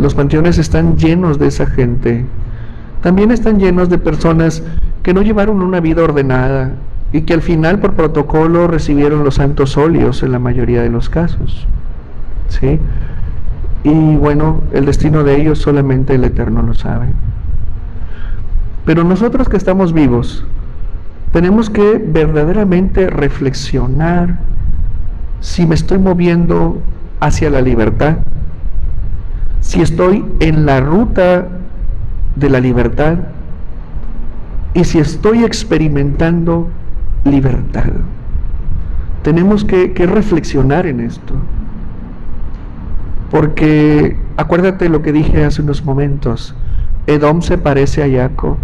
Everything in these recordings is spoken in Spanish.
los panteones están llenos de esa gente. También están llenos de personas que no llevaron una vida ordenada y que al final por protocolo recibieron los santos óleos en la mayoría de los casos, ¿sí? Y bueno, el destino de ellos solamente el Eterno lo sabe. Pero nosotros que estamos vivos, tenemos que verdaderamente reflexionar si me estoy moviendo hacia la libertad, si estoy en la ruta de la libertad y si estoy experimentando libertad. Tenemos que reflexionar en esto, porque acuérdate lo que dije hace unos momentos: Edom se parece a Jacob,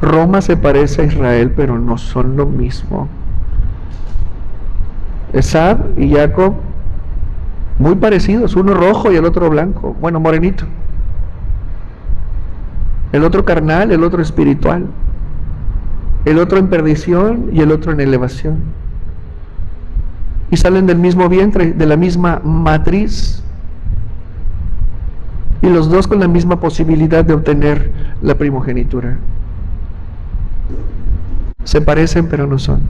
Roma se parece a Israel, pero no son lo mismo. Esab y Jacob, muy parecidos, uno rojo y el otro blanco, bueno, morenito. El otro carnal, el otro espiritual. El otro en perdición y el otro en elevación. Y salen del mismo vientre, de la misma matriz. Y los dos con la misma posibilidad de obtener la primogenitura. Se parecen, pero no son.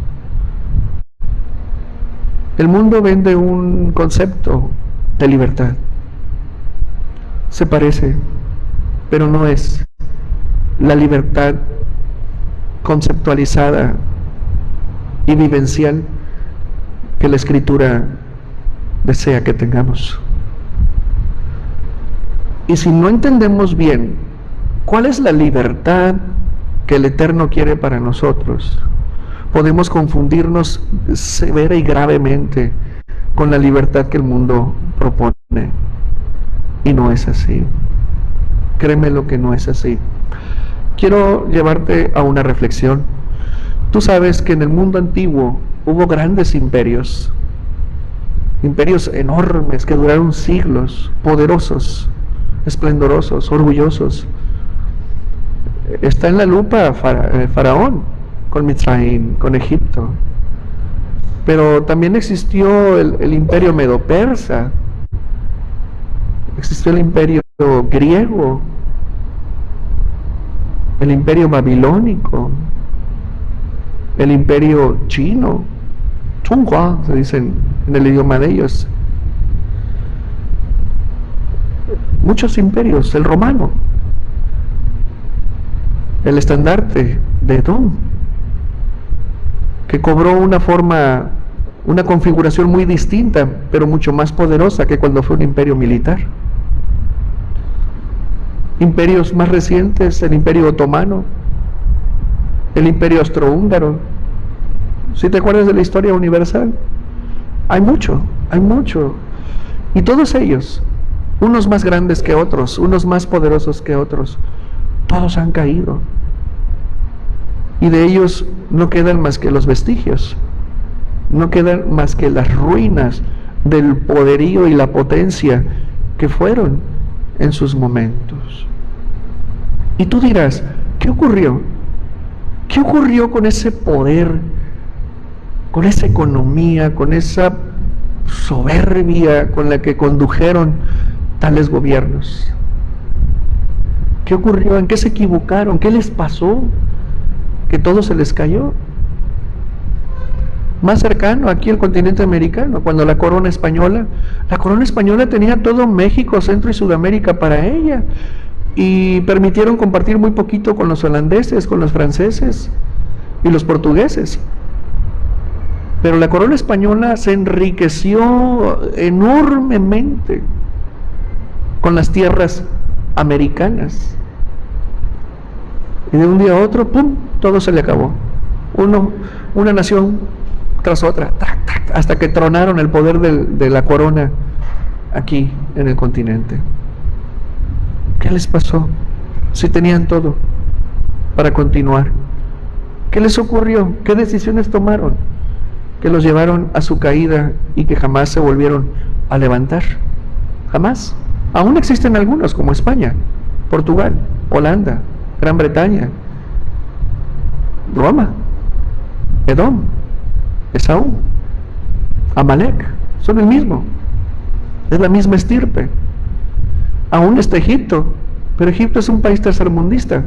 El mundo vende un concepto de libertad. Se parece, pero no es la libertad conceptualizada y vivencial que la Escritura desea que tengamos. Y si no entendemos bien cuál es la libertad que el Eterno quiere para nosotros, podemos confundirnos severa y gravemente con la libertad que el mundo propone. Y no es así. Créeme lo que no es así. Quiero llevarte a una reflexión. Tú sabes que en el mundo antiguo hubo grandes imperios enormes que duraron siglos, poderosos, esplendorosos, orgullosos. Está en la lupa Faraón, con Mitzrayim, con Egipto. Pero también existió el imperio medo-persa, existió el imperio griego, el imperio babilónico, el imperio chino, Chunhua, se dice en el idioma de ellos. Muchos imperios, el romano, el estandarte de Edom, que cobró una forma, una configuración muy distinta, pero mucho más poderosa que cuando fue un imperio militar. Imperios más recientes, el imperio otomano, el imperio austrohúngaro. ¿Sí te acuerdas de la historia universal? Hay mucho. Y todos ellos, unos más grandes que otros, unos más poderosos que otros, todos han caído. Y de ellos no quedan más que los vestigios, no quedan más que las ruinas del poderío y la potencia que fueron en sus momentos. Y tú dirás, ¿qué ocurrió? ¿Qué ocurrió con ese poder, con esa economía, con esa soberbia con la que condujeron tales gobiernos? ¿Qué ocurrió? ¿En qué se equivocaron? ¿Qué les pasó? Que todo se les cayó. Más cercano, aquí el continente americano, cuando la corona española tenía todo México, Centro y Sudamérica para ella, y permitieron compartir muy poquito con los holandeses, con los franceses y los portugueses. Pero la corona española se enriqueció enormemente con las tierras americanas. Y de un día a otro, ¡pum!, todo se le acabó. Una nación tras otra, hasta que tronaron el poder de la corona aquí en el continente. ¿Qué les pasó? Si tenían todo para continuar. ¿Qué les ocurrió? ¿Qué decisiones tomaron que los llevaron a su caída y que jamás se volvieron a levantar? Jamás. Aún existen algunos, como España, Portugal, Holanda, Gran Bretaña, Roma, Edom, Esaú, Amalek, son el mismo, es la misma estirpe, Aún está Egipto, pero Egipto es un país tercermundista.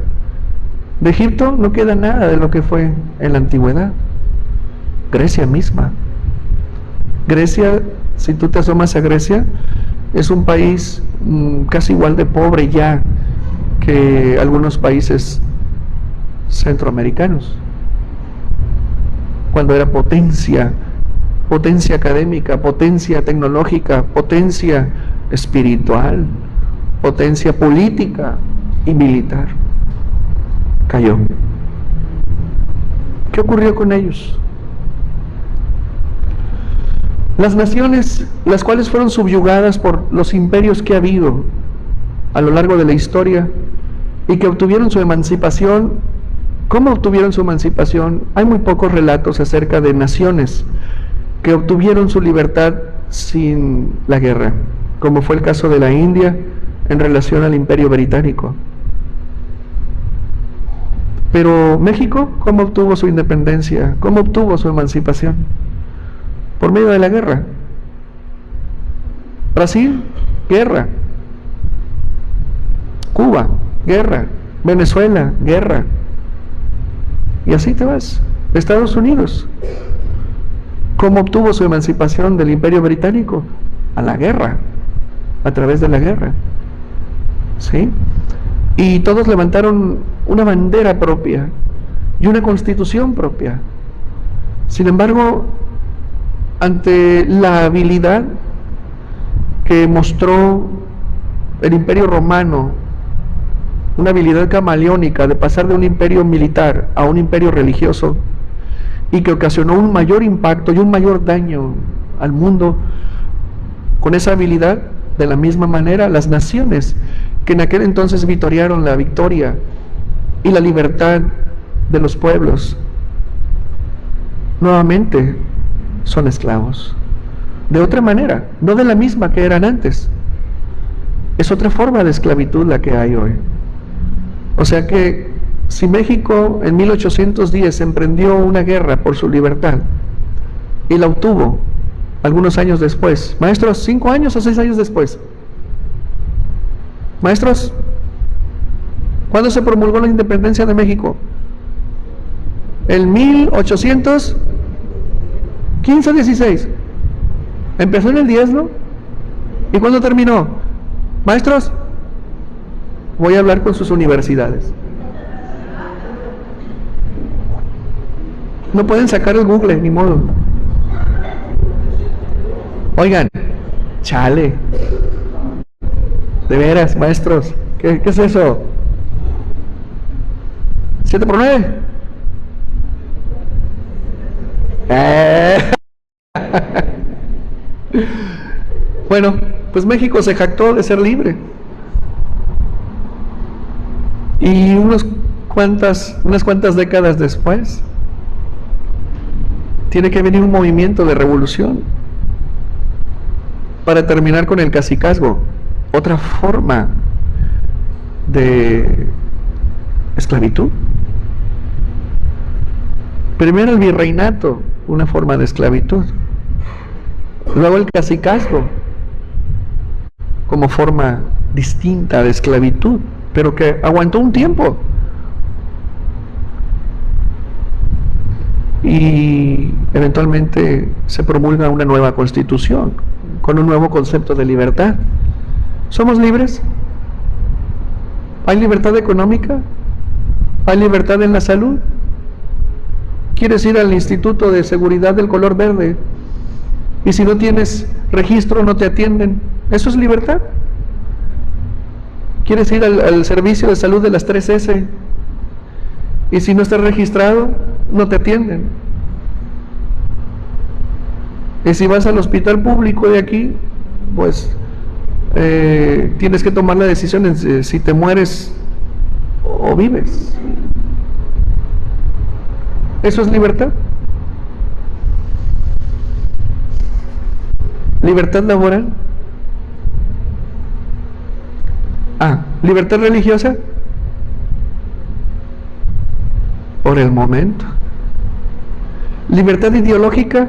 De Egipto no queda nada de lo que fue en la antigüedad. Grecia misma. Grecia, si tú te asomas a Grecia, es un país casi igual de pobre ya que algunos países centroamericanos. Cuando era potencia, potencia académica, potencia tecnológica, potencia espiritual, potencia política y militar. Cayó. ¿Qué ocurrió con ellos? Las naciones, las cuales fueron subyugadas por los imperios que ha habido a lo largo de la historia y que obtuvieron su emancipación, ¿cómo obtuvieron su emancipación? Hay muy pocos relatos acerca de naciones que obtuvieron su libertad sin la guerra, como fue el caso de la India en relación al Imperio Británico. Pero México, ¿cómo obtuvo su independencia? ¿Cómo obtuvo su emancipación? Por medio de la guerra. Brasil, guerra. Cuba, guerra. Venezuela, guerra. Y así te vas. Estados Unidos, ¿cómo obtuvo su emancipación del Imperio Británico? A la guerra, a través de la guerra. ¿Sí? Y todos levantaron una bandera propia y una constitución propia. Sin embargo, ante la habilidad que mostró el Imperio Romano, una habilidad camaleónica de pasar de un imperio militar a un imperio religioso, y que ocasionó un mayor impacto y un mayor daño al mundo, con esa habilidad, de la misma manera, las naciones que en aquel entonces vitorearon la victoria y la libertad de los pueblos, nuevamente son esclavos. De otra manera, no de la misma que eran antes. Es otra forma de esclavitud la que hay hoy. O sea que si México en 1810 emprendió una guerra por su libertad y la obtuvo algunos años después, maestros, 5 años o 6 años después, maestros, ¿cuándo se promulgó la independencia de México? ¿En 1815 o 16? Empezó en el 10, ¿no? ¿Y cuándo terminó? Maestros, voy a hablar con sus universidades. No pueden sacar el Google, ni modo. Oigan, chale. De veras, maestros, ¿qué es eso? 7 por 9. Bueno, pues México se jactó de ser libre. Y unas cuantas décadas después, tiene que venir un movimiento de revolución para terminar con el cacicazgo, otra forma de esclavitud. Primero el virreinato, una forma de esclavitud. Luego el cacicazgo, como forma distinta de esclavitud, pero que aguantó un tiempo. Y eventualmente se promulga una nueva constitución con un nuevo concepto de libertad. ¿Somos libres? ¿Hay libertad económica? ¿Hay libertad en la salud? ¿Quieres ir al Instituto de Seguridad del color verde y si no tienes registro no te atienden? ¿Eso es libertad? ¿Quieres ir al servicio de salud de las 3S y si no estás registrado no te atienden? Y si vas al hospital público de aquí, pues tienes que tomar la decisión de si te mueres o vives. ¿Eso es libertad? ¿Libertad laboral? ¿Libertad religiosa? Por el momento. ¿Libertad ideológica?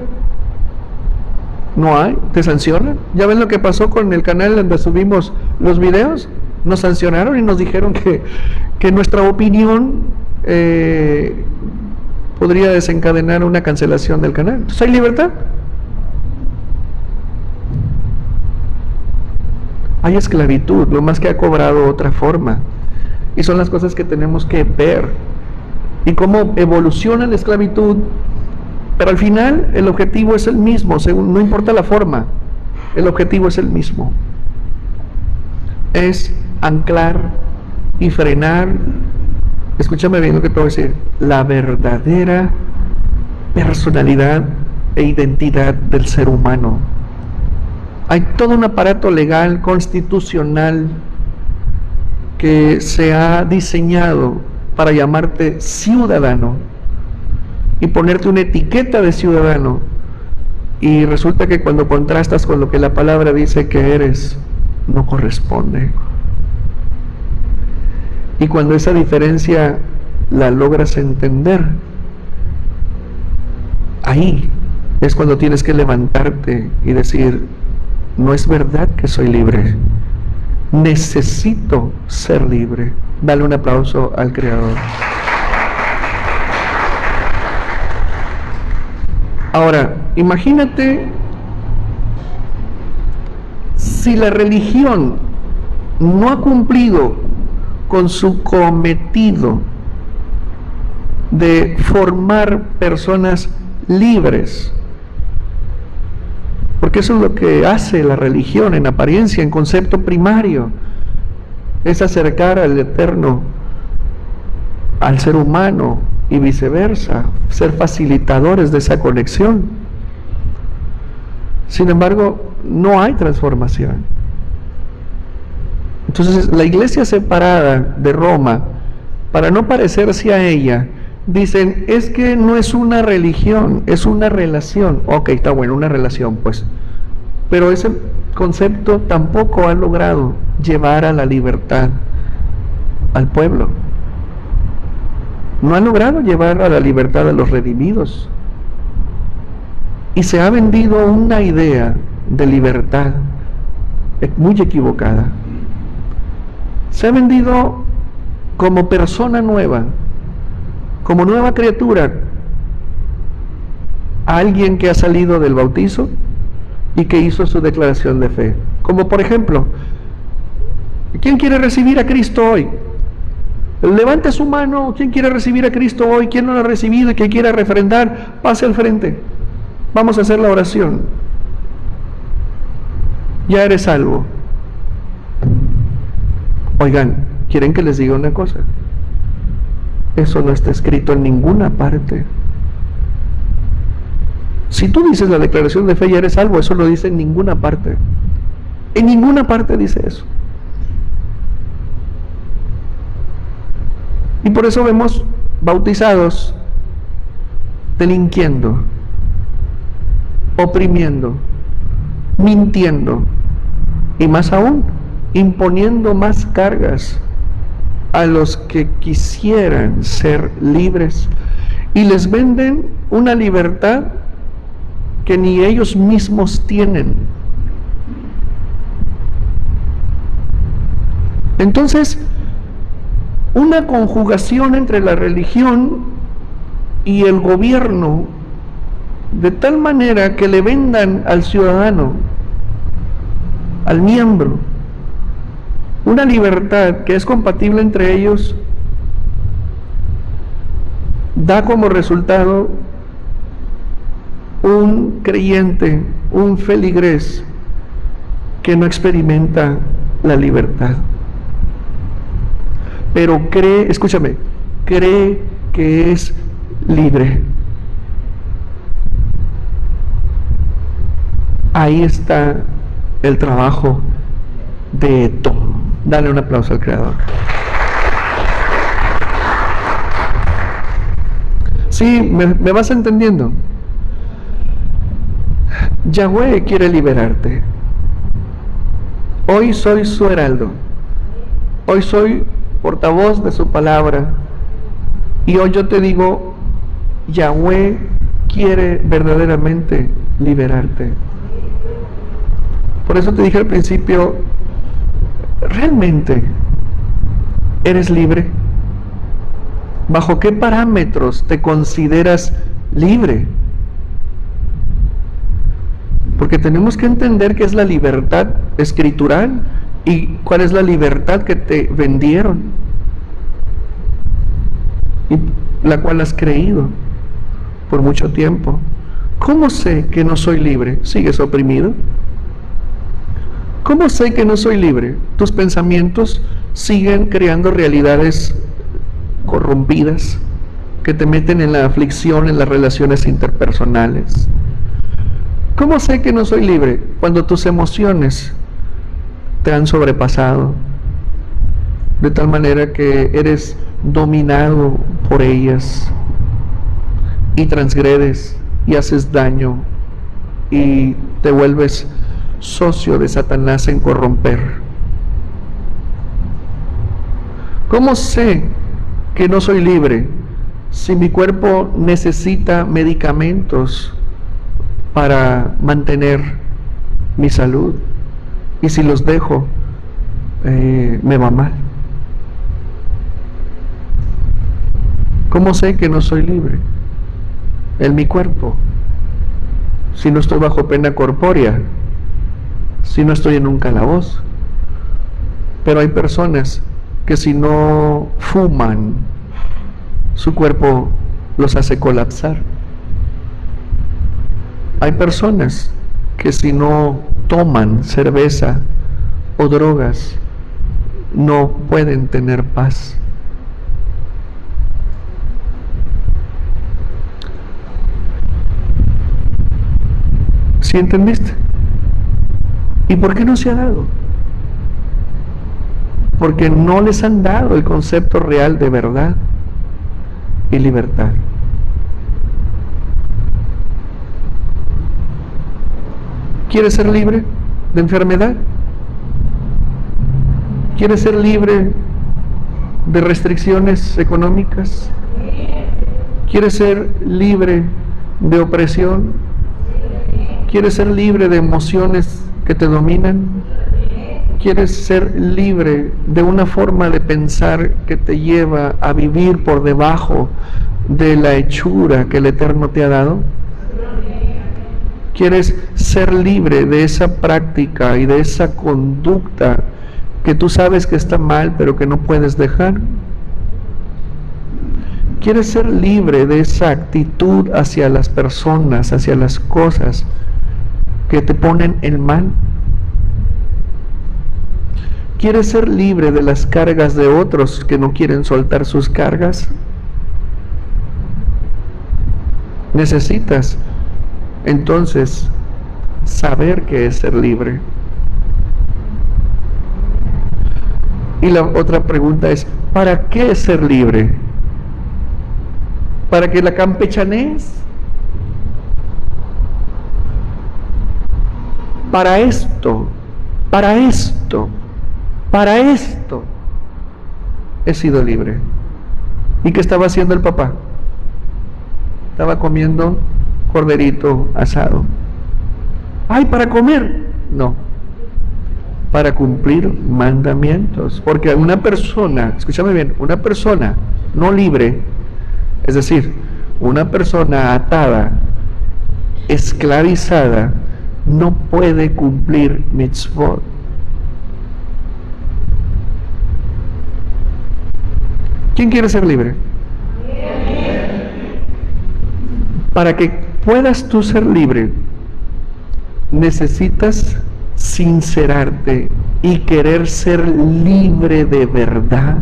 No hay, te sancionan. Ya ven lo que pasó con el canal donde subimos los videos, nos sancionaron y nos dijeron que nuestra opinión podría desencadenar una cancelación del canal. Entonces, ¿hay libertad? Hay esclavitud, lo más que ha cobrado otra forma. Y son las cosas que tenemos que ver. Y cómo evoluciona la esclavitud, pero al final el objetivo es el mismo, no importa la forma, el objetivo es el mismo. Es anclar y frenar, escúchame bien lo que te voy a decir, la verdadera personalidad e identidad del ser humano. Hay todo un aparato legal, constitucional, que se ha diseñado para llamarte ciudadano y ponerte una etiqueta de ciudadano, y resulta que cuando contrastas con lo que la palabra dice que eres, no corresponde. Y cuando esa diferencia la logras entender, ahí es cuando tienes que levantarte y decir: no es verdad que soy libre, necesito ser libre. Dale un aplauso al Creador. Ahora, imagínate si la religión no ha cumplido con su cometido de formar personas libres, porque eso es lo que hace la religión en apariencia, en concepto primario, es acercar al Eterno al ser humano y viceversa, ser facilitadores de esa conexión. Sin embargo, no hay transformación. Entonces, la iglesia separada de Roma, para no parecerse a ella, dicen: es que no es una religión, es una relación. Ok, está bueno, una relación, pues. Pero ese concepto tampoco ha logrado llevar a la libertad al pueblo. No ha logrado llevar a la libertad a los redimidos. Y se ha vendido una idea de libertad muy equivocada. Se ha vendido como persona nueva, como nueva criatura, a alguien que ha salido del bautizo y que hizo su declaración de fe. Como por ejemplo, ¿quién quiere recibir a Cristo hoy? Levante su mano. ¿Quién quiere recibir a Cristo hoy? ¿Quién no lo ha recibido y que quiera refrendar? Pase al frente. Vamos a hacer la oración. Ya eres salvo. Oigan, ¿quieren que les diga una cosa? Eso no está escrito en ninguna parte. Si tú dices la declaración de fe, ya eres salvo, eso no dice en ninguna parte. En ninguna parte dice eso. Y por eso vemos bautizados delinquiendo, oprimiendo, mintiendo y más aún, imponiendo más cargas a los que quisieran ser libres, y les venden una libertad que ni ellos mismos tienen. Entonces, una conjugación entre la religión y el gobierno, de tal manera que le vendan al ciudadano, al miembro, una libertad que es compatible entre ellos, da como resultado un creyente, un feligrés que no experimenta la libertad, pero cree, escúchame, cree que es libre. Ahí está el trabajo de Tom. Dale un aplauso al Creador. Sí, me vas entendiendo. Yahweh quiere liberarte. Hoy soy su heraldo. Hoy soy portavoz de su palabra. Y hoy yo te digo, Yahweh quiere verdaderamente liberarte. Por eso te dije al principio, ¿realmente eres libre? ¿Bajo qué parámetros te consideras libre? Porque tenemos que entender qué es la libertad escritural y cuál es la libertad que te vendieron y la cual has creído por mucho tiempo. ¿Cómo sé que no soy libre? ¿Sigues oprimido? ¿Cómo sé que no soy libre? Tus pensamientos siguen creando realidades corrompidas que te meten en la aflicción en las relaciones interpersonales. ¿Cómo sé que no soy libre? Cuando tus emociones te han sobrepasado de tal manera que eres dominado por ellas y transgredes y haces daño y te vuelves socio de Satanás en corromper. ¿Cómo sé que no soy libre si mi cuerpo necesita medicamentos para mantener mi salud y si los dejo me va mal? ¿Cómo sé que no soy libre en mi cuerpo si no estoy bajo pena corpórea, si no estoy en un calabozo? Pero hay personas que si no fuman, su cuerpo los hace colapsar. Hay personas que si no toman cerveza o drogas, no pueden tener paz. ¿Sí entendiste? ¿Y por qué no se ha dado? Porque no les han dado el concepto real de verdad y libertad. ¿Quieres ser libre de enfermedad? ¿Quieres ser libre de restricciones económicas? ¿Quieres ser libre de opresión? ¿Quieres ser libre de emociones que te dominan? ¿Quieres ser libre de una forma de pensar que te lleva a vivir por debajo de la hechura que el Eterno te ha dado? ¿Quieres ser libre de esa práctica y de esa conducta que tú sabes que está mal pero que no puedes dejar? ¿Quieres ser libre de esa actitud hacia las personas, hacia las cosas que te ponen el mal? ¿Quieres ser libre de las cargas de otros que no quieren soltar sus cargas? Necesitas entonces saber qué es ser libre. Y la otra pregunta es, ¿para qué ser libre? ¿Para que la campechanees? Para esto, para esto, para esto he sido libre. ¿Y qué estaba haciendo el papá? Estaba comiendo corderito asado. ¡Ay, para comer! No, para cumplir mandamientos. Porque una persona, escúchame bien, una persona no libre, es decir, una persona atada, esclavizada, no puede cumplir mitzvot. ¿Quién quiere ser libre? Para que puedas tú ser libre, necesitas sincerarte y querer ser libre de verdad.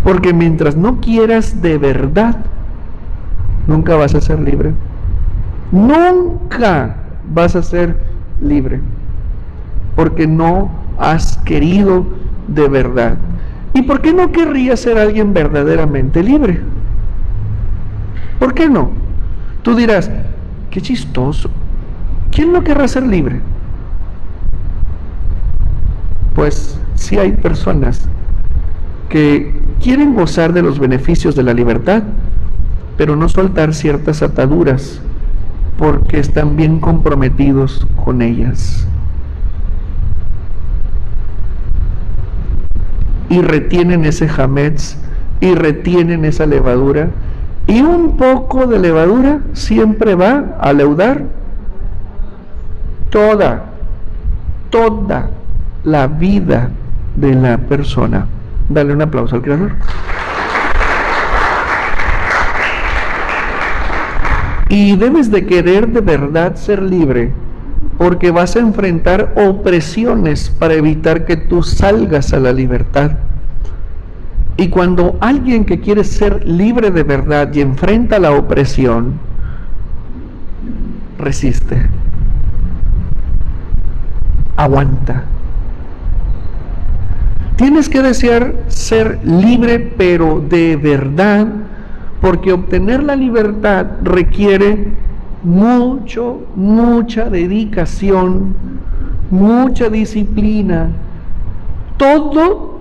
Porque mientras no quieras de verdad, nunca vas a ser libre. Nunca vas a ser libre. Porque no has querido de verdad. ¿Y por qué no querrías ser alguien verdaderamente libre? ¿Por qué no? Tú dirás, qué chistoso. ¿Quién no querrá ser libre? Pues sí hay personas que quieren gozar de los beneficios de la libertad, pero no soltar ciertas ataduras porque están bien comprometidos con ellas. y retienen ese hametz y retienen esa levadura, y un poco de levadura siempre va a leudar toda la vida de la persona. Dale un aplauso al Creador. Y debes de querer de verdad ser libre, porque vas a enfrentar opresiones para evitar que tú salgas a la libertad. Y cuando alguien que quiere ser libre de verdad y enfrenta la opresión, resiste, aguanta. Tienes que desear ser libre, pero de verdad, porque obtener la libertad requiere mucha dedicación, mucha disciplina, todo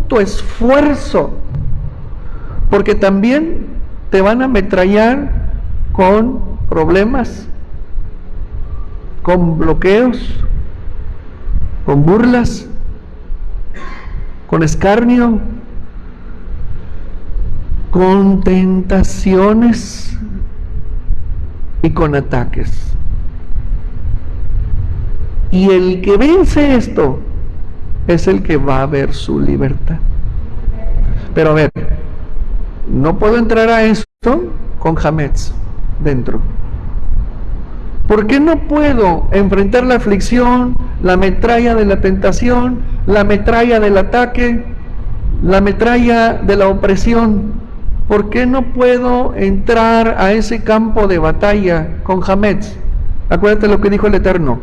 tu esfuerzo, porque también te van a ametrallar con problemas, con bloqueos, con burlas, con escarnio, con tentaciones y con ataques. Y el que vence esto es el que va a ver su libertad. Pero a ver, no puedo entrar a esto con hametz dentro. ¿Por qué no puedo enfrentar la aflicción, la metralla de la tentación, la metralla del ataque, la metralla de la opresión? ¿Por qué no puedo entrar a ese campo de batalla con hametz? Acuérdate lo que dijo el Eterno: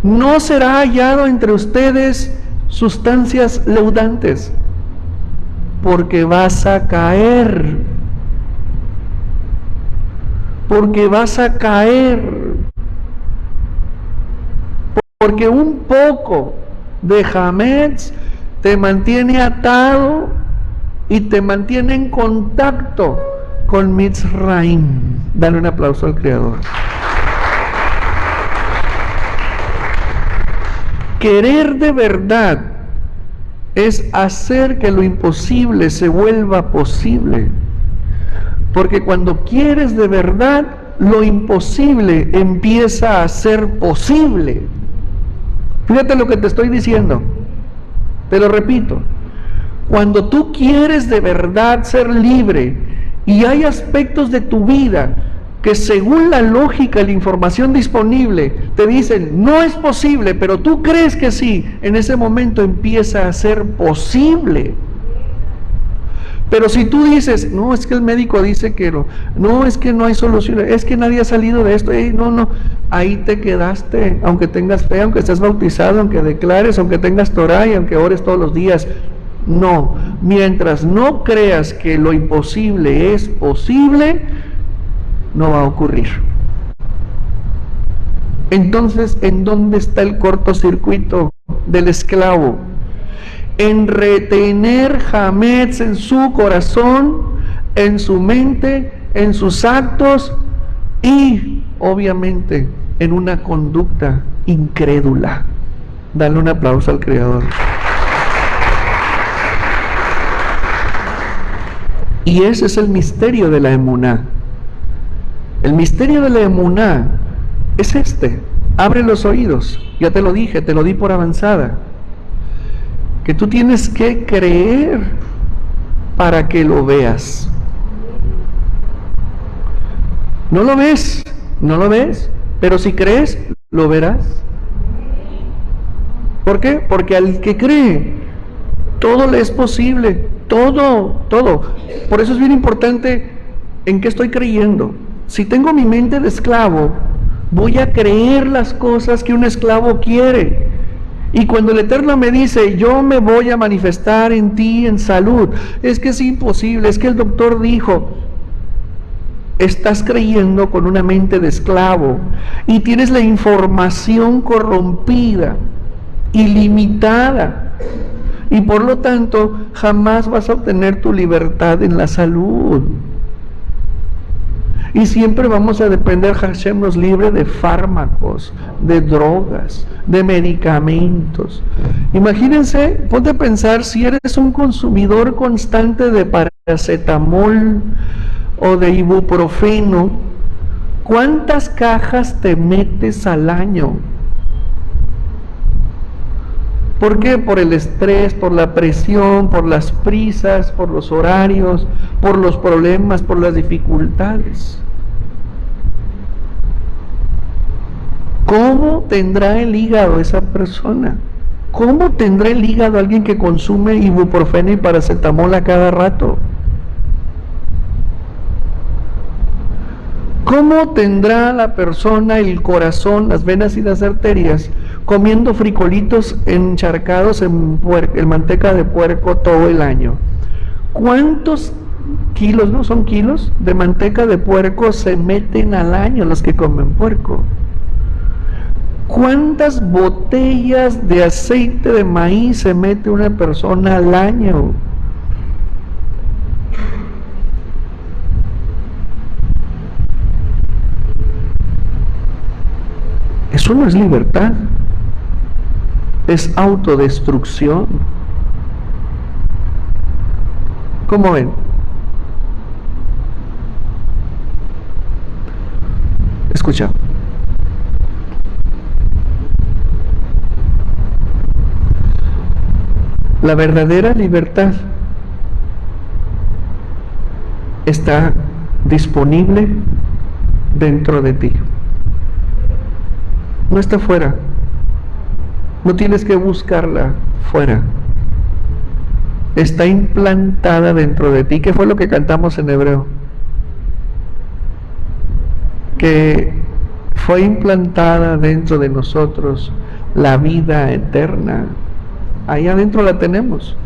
no será hallado entre ustedes sustancias leudantes, porque vas a caer, porque un poco de hametz te mantiene atado y te mantiene en contacto con Mitzrayim. Dale un aplauso al Creador. Querer de verdad es hacer que lo imposible se vuelva posible, porque cuando quieres de verdad, lo imposible empieza a ser posible. Fíjate lo que te estoy diciendo, te lo repito. Cuando tú quieres de verdad ser libre y hay aspectos de tu vida que según la lógica y la información disponible te dicen no es posible, pero tú crees que sí, en ese momento empieza a ser posible. Pero si tú dices, no, es que el médico dice que no, es que no hay solución, es que nadie ha salido de esto, no, ahí te quedaste, aunque tengas fe, aunque estés bautizado, aunque declares, aunque tengas Torah y aunque ores todos los días. No, mientras no creas que lo imposible es posible, no va a ocurrir. Entonces, ¿en dónde está el cortocircuito del esclavo? En retener hametz en su corazón, en su mente, en sus actos y, obviamente, en una conducta incrédula. Dale un aplauso al Creador. Y ese es el misterio de la emuná. El misterio de la emuná es este. Abre los oídos. Ya te lo dije, te lo di por avanzada. Que tú tienes que creer para que lo veas. No lo ves, pero si crees, lo verás. ¿Por qué? Porque al que cree, todo le es posible, todo. Por eso es bien importante en qué estoy creyendo. Si tengo mi mente de esclavo, voy a creer las cosas que un esclavo quiere. Y cuando el Eterno me dice, yo me voy a manifestar en ti en salud, es que es imposible, es que el doctor dijo, estás creyendo con una mente de esclavo y tienes la información corrompida, ilimitada, y por lo tanto jamás vas a obtener tu libertad en la salud. Y siempre vamos a depender, Hashem nos libre, de fármacos, de drogas, de medicamentos. Imagínense, ponte a pensar, si eres un consumidor constante de paracetamol o de ibuprofeno, ¿cuántas cajas te metes al año? ¿Por qué? Por el estrés, por la presión, por las prisas, por los horarios, por los problemas, por las dificultades. ¿Cómo tendrá el hígado esa persona? ¿Cómo tendrá el hígado alguien que consume ibuprofeno y paracetamol a cada rato? ¿Cómo tendrá la persona el corazón, las venas y las arterias comiendo frijolitos encharcados en manteca de puerco todo el año? ¿Cuántos kilos, no son kilos, de manteca de puerco se meten al año los que comen puerco? ¿Cuántas botellas de aceite de maíz se mete una persona al año? Eso no es libertad, es autodestrucción. ¿Cómo ven? Escucha. La verdadera libertad está disponible dentro de ti. No está fuera. No tienes que buscarla fuera. Está implantada dentro de ti. ¿Qué fue lo que cantamos en hebreo? Que fue implantada dentro de nosotros la vida eterna. Ahí adentro la tenemos.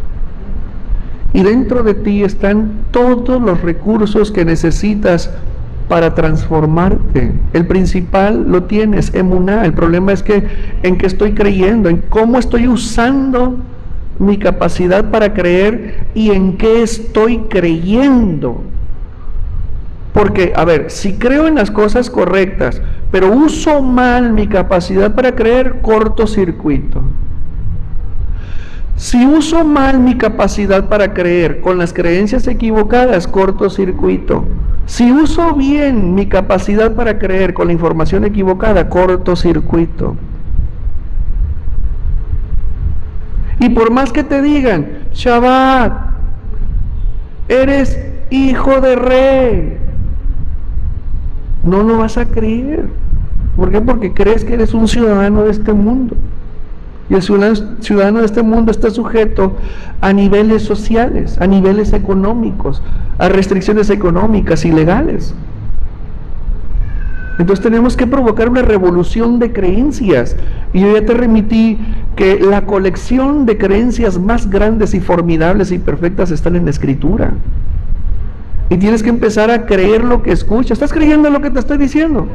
Y dentro de ti están todos los recursos que necesitas para transformarte. El principal lo tienes, emuná. El problema es que en qué estoy creyendo, en cómo estoy usando mi capacidad para creer y en qué estoy creyendo. Porque, a ver, si creo en las cosas correctas, pero uso mal mi capacidad para creer, cortocircuito. Si uso mal mi capacidad para creer con las creencias equivocadas, cortocircuito. Si uso bien mi capacidad para creer con la información equivocada, cortocircuito. Y por más que te digan, Shabbat, eres hijo de rey, no lo vas a creer. ¿Por qué? Porque crees que eres un ciudadano de este mundo. Y el ciudadano de este mundo está sujeto a niveles sociales, a niveles económicos, a restricciones económicas y legales. Entonces tenemos que provocar una revolución de creencias. Y yo ya te remití que la colección de creencias más grandes y formidables y perfectas están en la Escritura. Y tienes que empezar a creer lo que escuchas. ¿Estás creyendo lo que te estoy diciendo?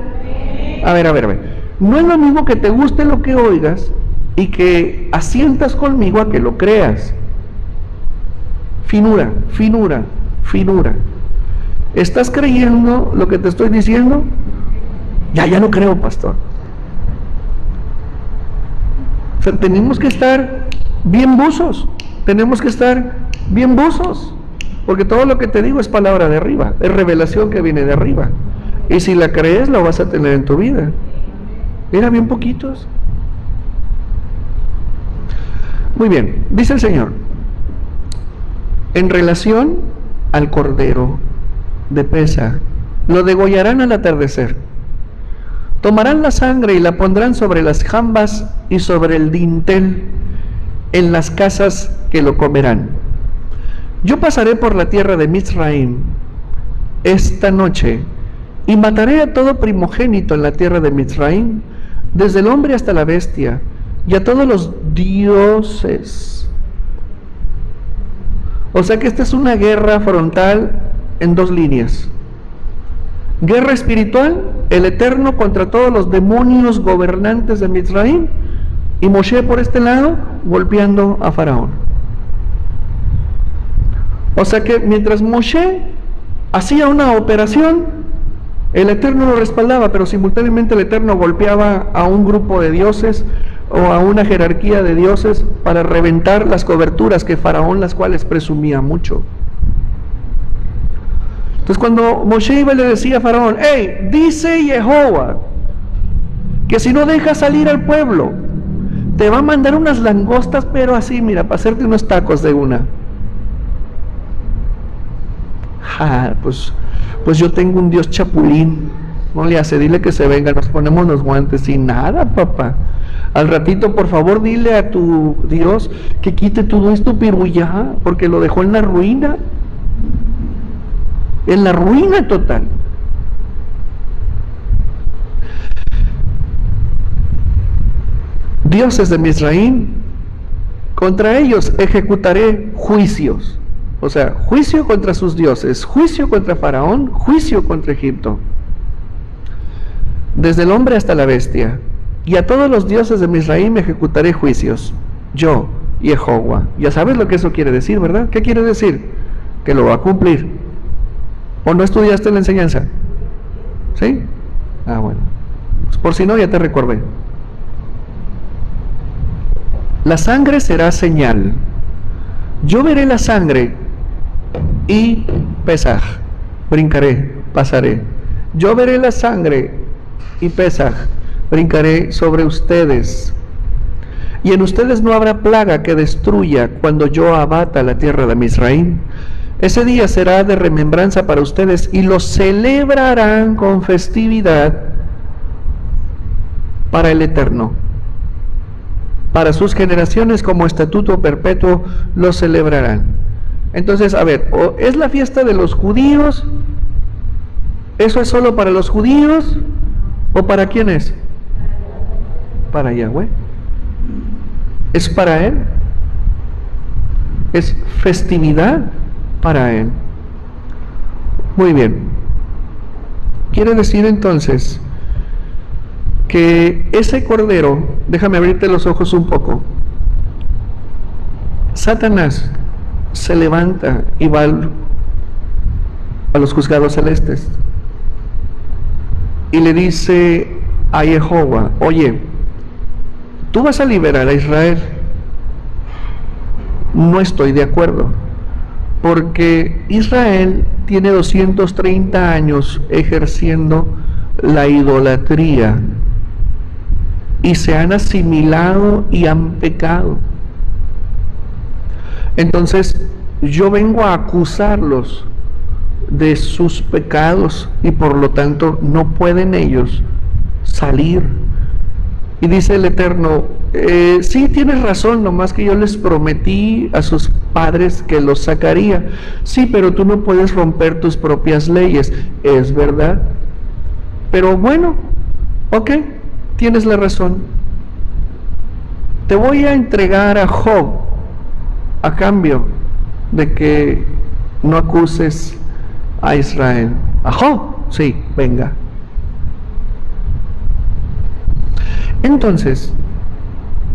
A ver. No es lo mismo que te guste lo que oigas y que asientas conmigo a que lo creas. Finura. ¿Estás creyendo lo que te estoy diciendo? Ya no creo, pastor. O sea, tenemos que estar bien buzos. Porque todo lo que te digo es palabra de arriba, es revelación que viene de arriba. Y si la crees, la vas a tener en tu vida. Era bien poquitos. Muy bien, dice el Señor, en relación al cordero de Pesa, lo degollarán al atardecer. Tomarán la sangre y la pondrán sobre las jambas y sobre el dintel en las casas que lo comerán. Yo pasaré por la tierra de Mizraim esta noche y mataré a todo primogénito en la tierra de Mizraim, desde el hombre hasta la bestia, y a todos los dioses. O sea que esta es una guerra frontal en dos líneas. Guerra espiritual, el Eterno contra todos los demonios gobernantes de Mizraim, y Moshe por este lado golpeando a Faraón. O sea que mientras Moshe hacía una operación, El Eterno lo respaldaba, pero simultáneamente el Eterno golpeaba a un grupo de dioses o a una jerarquía de dioses para reventar las coberturas que Faraón, las cuales presumía mucho. Entonces cuando Moshe iba y le decía a Faraón, hey, dice Jehová que si no dejas salir al pueblo, te va a mandar unas langostas, pero así, mira, para hacerte unos tacos de una. Pues yo tengo un Dios chapulín, no le hace, dile que se venga, nos ponemos los guantes y nada, papá. Al ratito, por favor, dile a tu Dios que quite todo esto, pero ya, porque lo dejó en la ruina total. Dioses de Misraim, contra ellos ejecutaré juicios. O sea, juicio contra sus dioses, juicio contra Faraón, juicio contra Egipto. Desde el hombre hasta la bestia. Y a todos los dioses de Misraim ejecutaré juicios. Yo, Jehová. Ya sabes lo que eso quiere decir, ¿verdad? ¿Qué quiere decir? Que lo va a cumplir. ¿O no estudiaste la enseñanza? ¿Sí? Bueno. Pues por si no, ya te recordé. La sangre será señal. Yo veré la sangre y Pesaj, brincaré, pasaré. Yo veré la sangre y Pesaj, brincaré sobre ustedes. Y en ustedes no habrá plaga que destruya cuando yo abata la tierra de Misraim. Ese día será de remembranza para ustedes y lo celebrarán con festividad para el Eterno. Para sus generaciones como estatuto perpetuo lo celebrarán. Entonces, a ver, ¿o es la fiesta de los judíos? ¿Eso es solo para los judíos? ¿O para quién es? Para Yahweh. ¿Es para Él? ¿Es festividad para Él? Muy bien. Quiere decir entonces que ese cordero, déjame abrirte los ojos un poco. Satanás se levanta y va a los juzgados celestes y le dice a Jehová, oye, tú vas a liberar a Israel. No estoy de acuerdo, porque Israel tiene 230 años ejerciendo la idolatría y se han asimilado y han pecado. Entonces yo vengo a acusarlos de sus pecados y por lo tanto no pueden ellos salir. Y dice el Eterno, sí, tienes razón, nomás que yo les prometí a sus padres que los sacaría. Sí, pero tú no puedes romper tus propias leyes. Es verdad. Pero bueno, ok, tienes la razón. Te voy a entregar a Job a cambio de que no acuses a Israel. ¿A Job? Sí, venga. Entonces,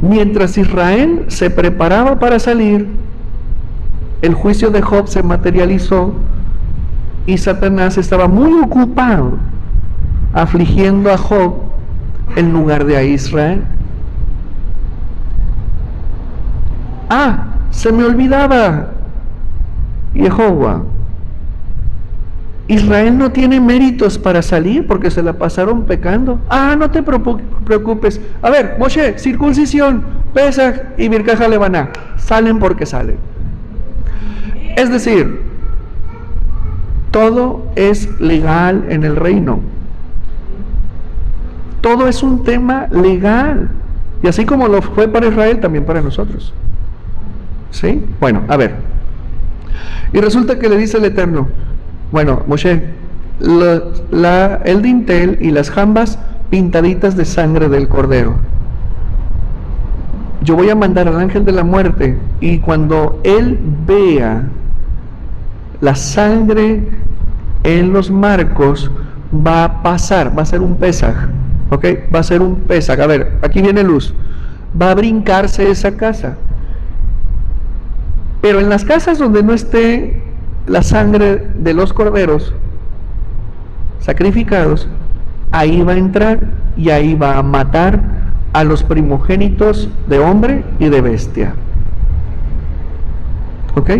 mientras Israel se preparaba para salir, el juicio de Job se materializó y Satanás estaba muy ocupado afligiendo a Job en lugar de a Israel. Se me olvidaba, Jehová, Israel no tiene méritos para salir porque se la pasaron pecando. No te preocupes. A ver, Moshe, circuncisión, Pesaj y Birkat Levaná, salen porque salen. Es decir, todo es legal en el reino. Todo es un tema legal. Y así como lo fue para Israel, también para nosotros. ¿Sí? Bueno, a ver. Y resulta que le dice el Eterno, bueno, Moshe, el dintel y las jambas pintaditas de sangre del cordero. Yo voy a mandar al ángel de la muerte y cuando él vea la sangre en los marcos, va a pasar, va a ser un Pesaj, ¿ok? Va a ser un Pesaj. A ver, aquí viene luz. Va a brincarse esa casa. Pero en las casas donde no esté la sangre de los corderos, sacrificados, ahí va a entrar y ahí va a matar a los primogénitos de hombre y de bestia. ¿Ok?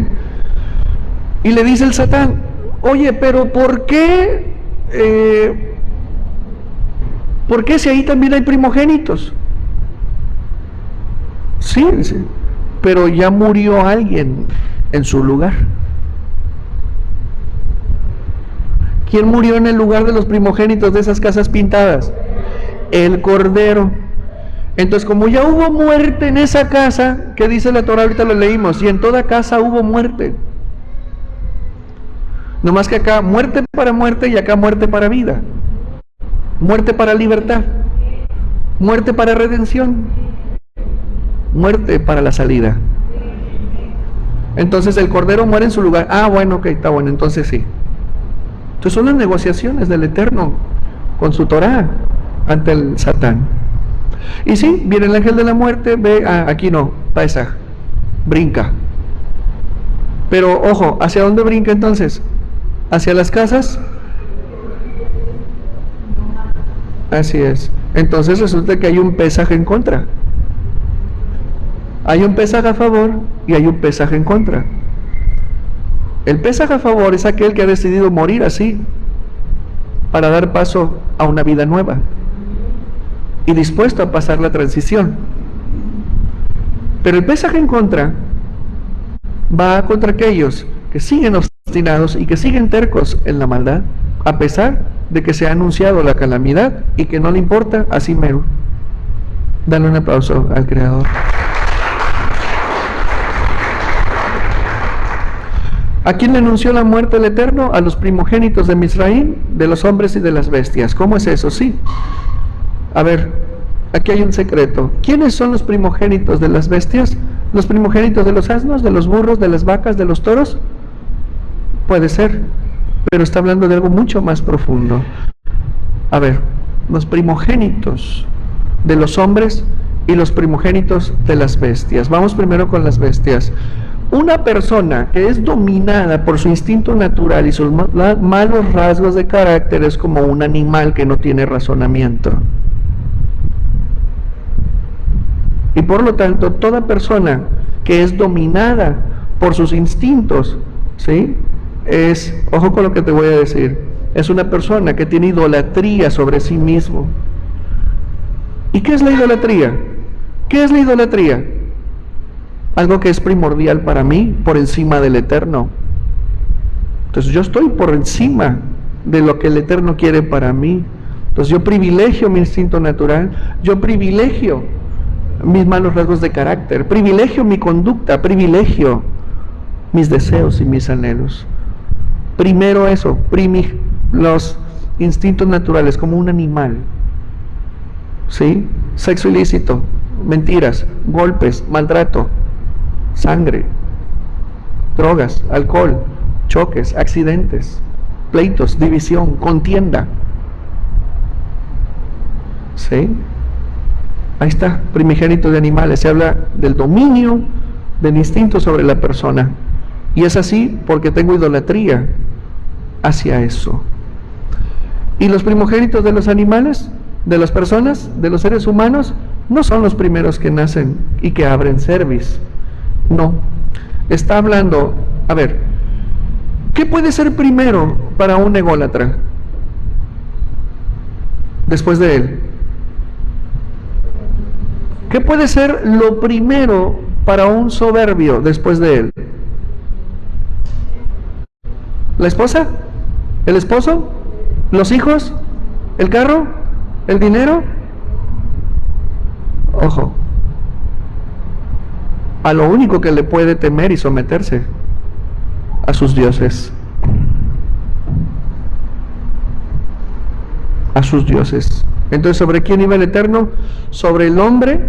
Y le dice el Satán, oye, pero ¿por qué si ahí también hay primogénitos? Sí, sí, pero ya murió alguien en su lugar. ¿Quién murió en el lugar de los primogénitos de esas casas pintadas? El Cordero. Entonces, como ya hubo muerte en esa casa, ¿qué dice la Torah? Ahorita lo leímos, y en toda casa hubo muerte. No más que acá muerte para muerte y acá muerte para vida. Muerte para libertad. Muerte para redención. Muerte para la salida. Entonces el Cordero muere en su lugar. Ah, bueno, ok, está bueno, entonces sí. Entonces son las negociaciones del Eterno con su Torah ante el Satán. Y sí, viene el ángel de la muerte, ve, aquí no, Pesaj, brinca. Pero ojo, ¿hacia dónde brinca entonces? ¿Hacia las casas? Así es. Entonces resulta que hay un Pesaj en contra. Hay un Pesaj a favor y hay un Pesaj en contra. El Pesaj a favor es aquel que ha decidido morir así para dar paso a una vida nueva y dispuesto a pasar la transición. Pero el Pesaj en contra va contra aquellos que siguen obstinados y que siguen tercos en la maldad, a pesar de que se ha anunciado la calamidad y que no le importa, así mero. Dale un aplauso al Creador. ¿A quién le anunció la muerte el Eterno? A los primogénitos de Misraim, de los hombres y de las bestias. ¿Cómo es eso? Sí. A ver, aquí hay un secreto. ¿Quiénes son los primogénitos de las bestias? ¿Los primogénitos de los asnos, de los burros, de las vacas, de los toros? Puede ser, pero está hablando de algo mucho más profundo. A ver, los primogénitos de los hombres y los primogénitos de las bestias. Vamos primero con las bestias. Una persona que es dominada por su instinto natural y sus malos rasgos de carácter es como un animal que no tiene razonamiento. Y por lo tanto, toda persona que es dominada por sus instintos, ¿sí? Ojo con lo que te voy a decir, es una persona que tiene idolatría sobre sí mismo. ¿Y qué es la idolatría? ¿Qué es la idolatría? Algo que es primordial para mí, por encima del Eterno. Entonces yo estoy por encima de lo que el Eterno quiere para mí. Entonces yo privilegio mi instinto natural, yo privilegio mis malos rasgos de carácter, privilegio mi conducta, privilegio mis deseos y mis anhelos. Primero eso, los instintos naturales, como un animal. ¿Sí? Sexo ilícito, mentiras, golpes, maltrato, sangre, drogas, alcohol, choques, accidentes, pleitos, división, contienda. ¿Sí? Ahí está, primogénito de animales. Se habla del dominio del instinto sobre la persona. Y es así porque tengo idolatría hacia eso. Y los primogénitos de los animales, de las personas, de los seres humanos, no son los primeros que nacen y que abren cerviz. No. Está hablando, a ver, ¿qué puede ser primero para un ególatra después de él? ¿Qué puede ser lo primero para un soberbio después de él? ¿La esposa? ¿El esposo? ¿Los hijos? ¿El carro? ¿El dinero? Ojo, a lo único que le puede temer y someterse, a sus dioses. A sus dioses. Entonces, ¿sobre quién iba el Eterno? Sobre el hombre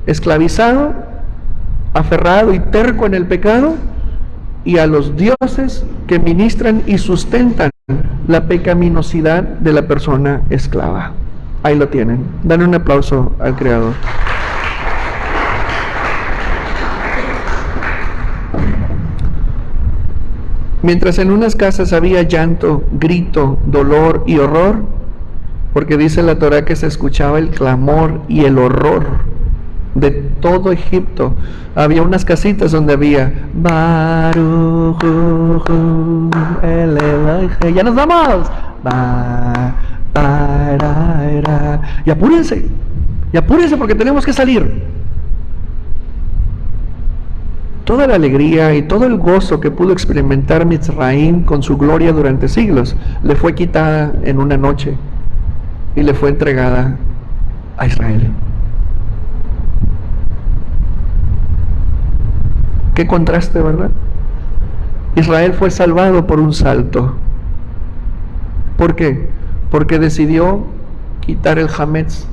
esclavizado, aferrado y terco en el pecado, y a los dioses que ministran y sustentan la pecaminosidad de la persona esclava. Ahí lo tienen. Dale un aplauso al Creador. Mientras en unas casas había llanto, grito, dolor y horror, porque dice la Torá que se escuchaba el clamor y el horror de todo Egipto. Había unas casitas donde había Baruch el Elohim. Ya nos vamos. Y apúrense porque tenemos que salir. Toda la alegría y todo el gozo que pudo experimentar Mitzraim con su gloria durante siglos le fue quitada en una noche y le fue entregada a Israel. Qué contraste, ¿verdad? Israel fue salvado por un salto. ¿Por qué? Porque decidió quitar el Hametz,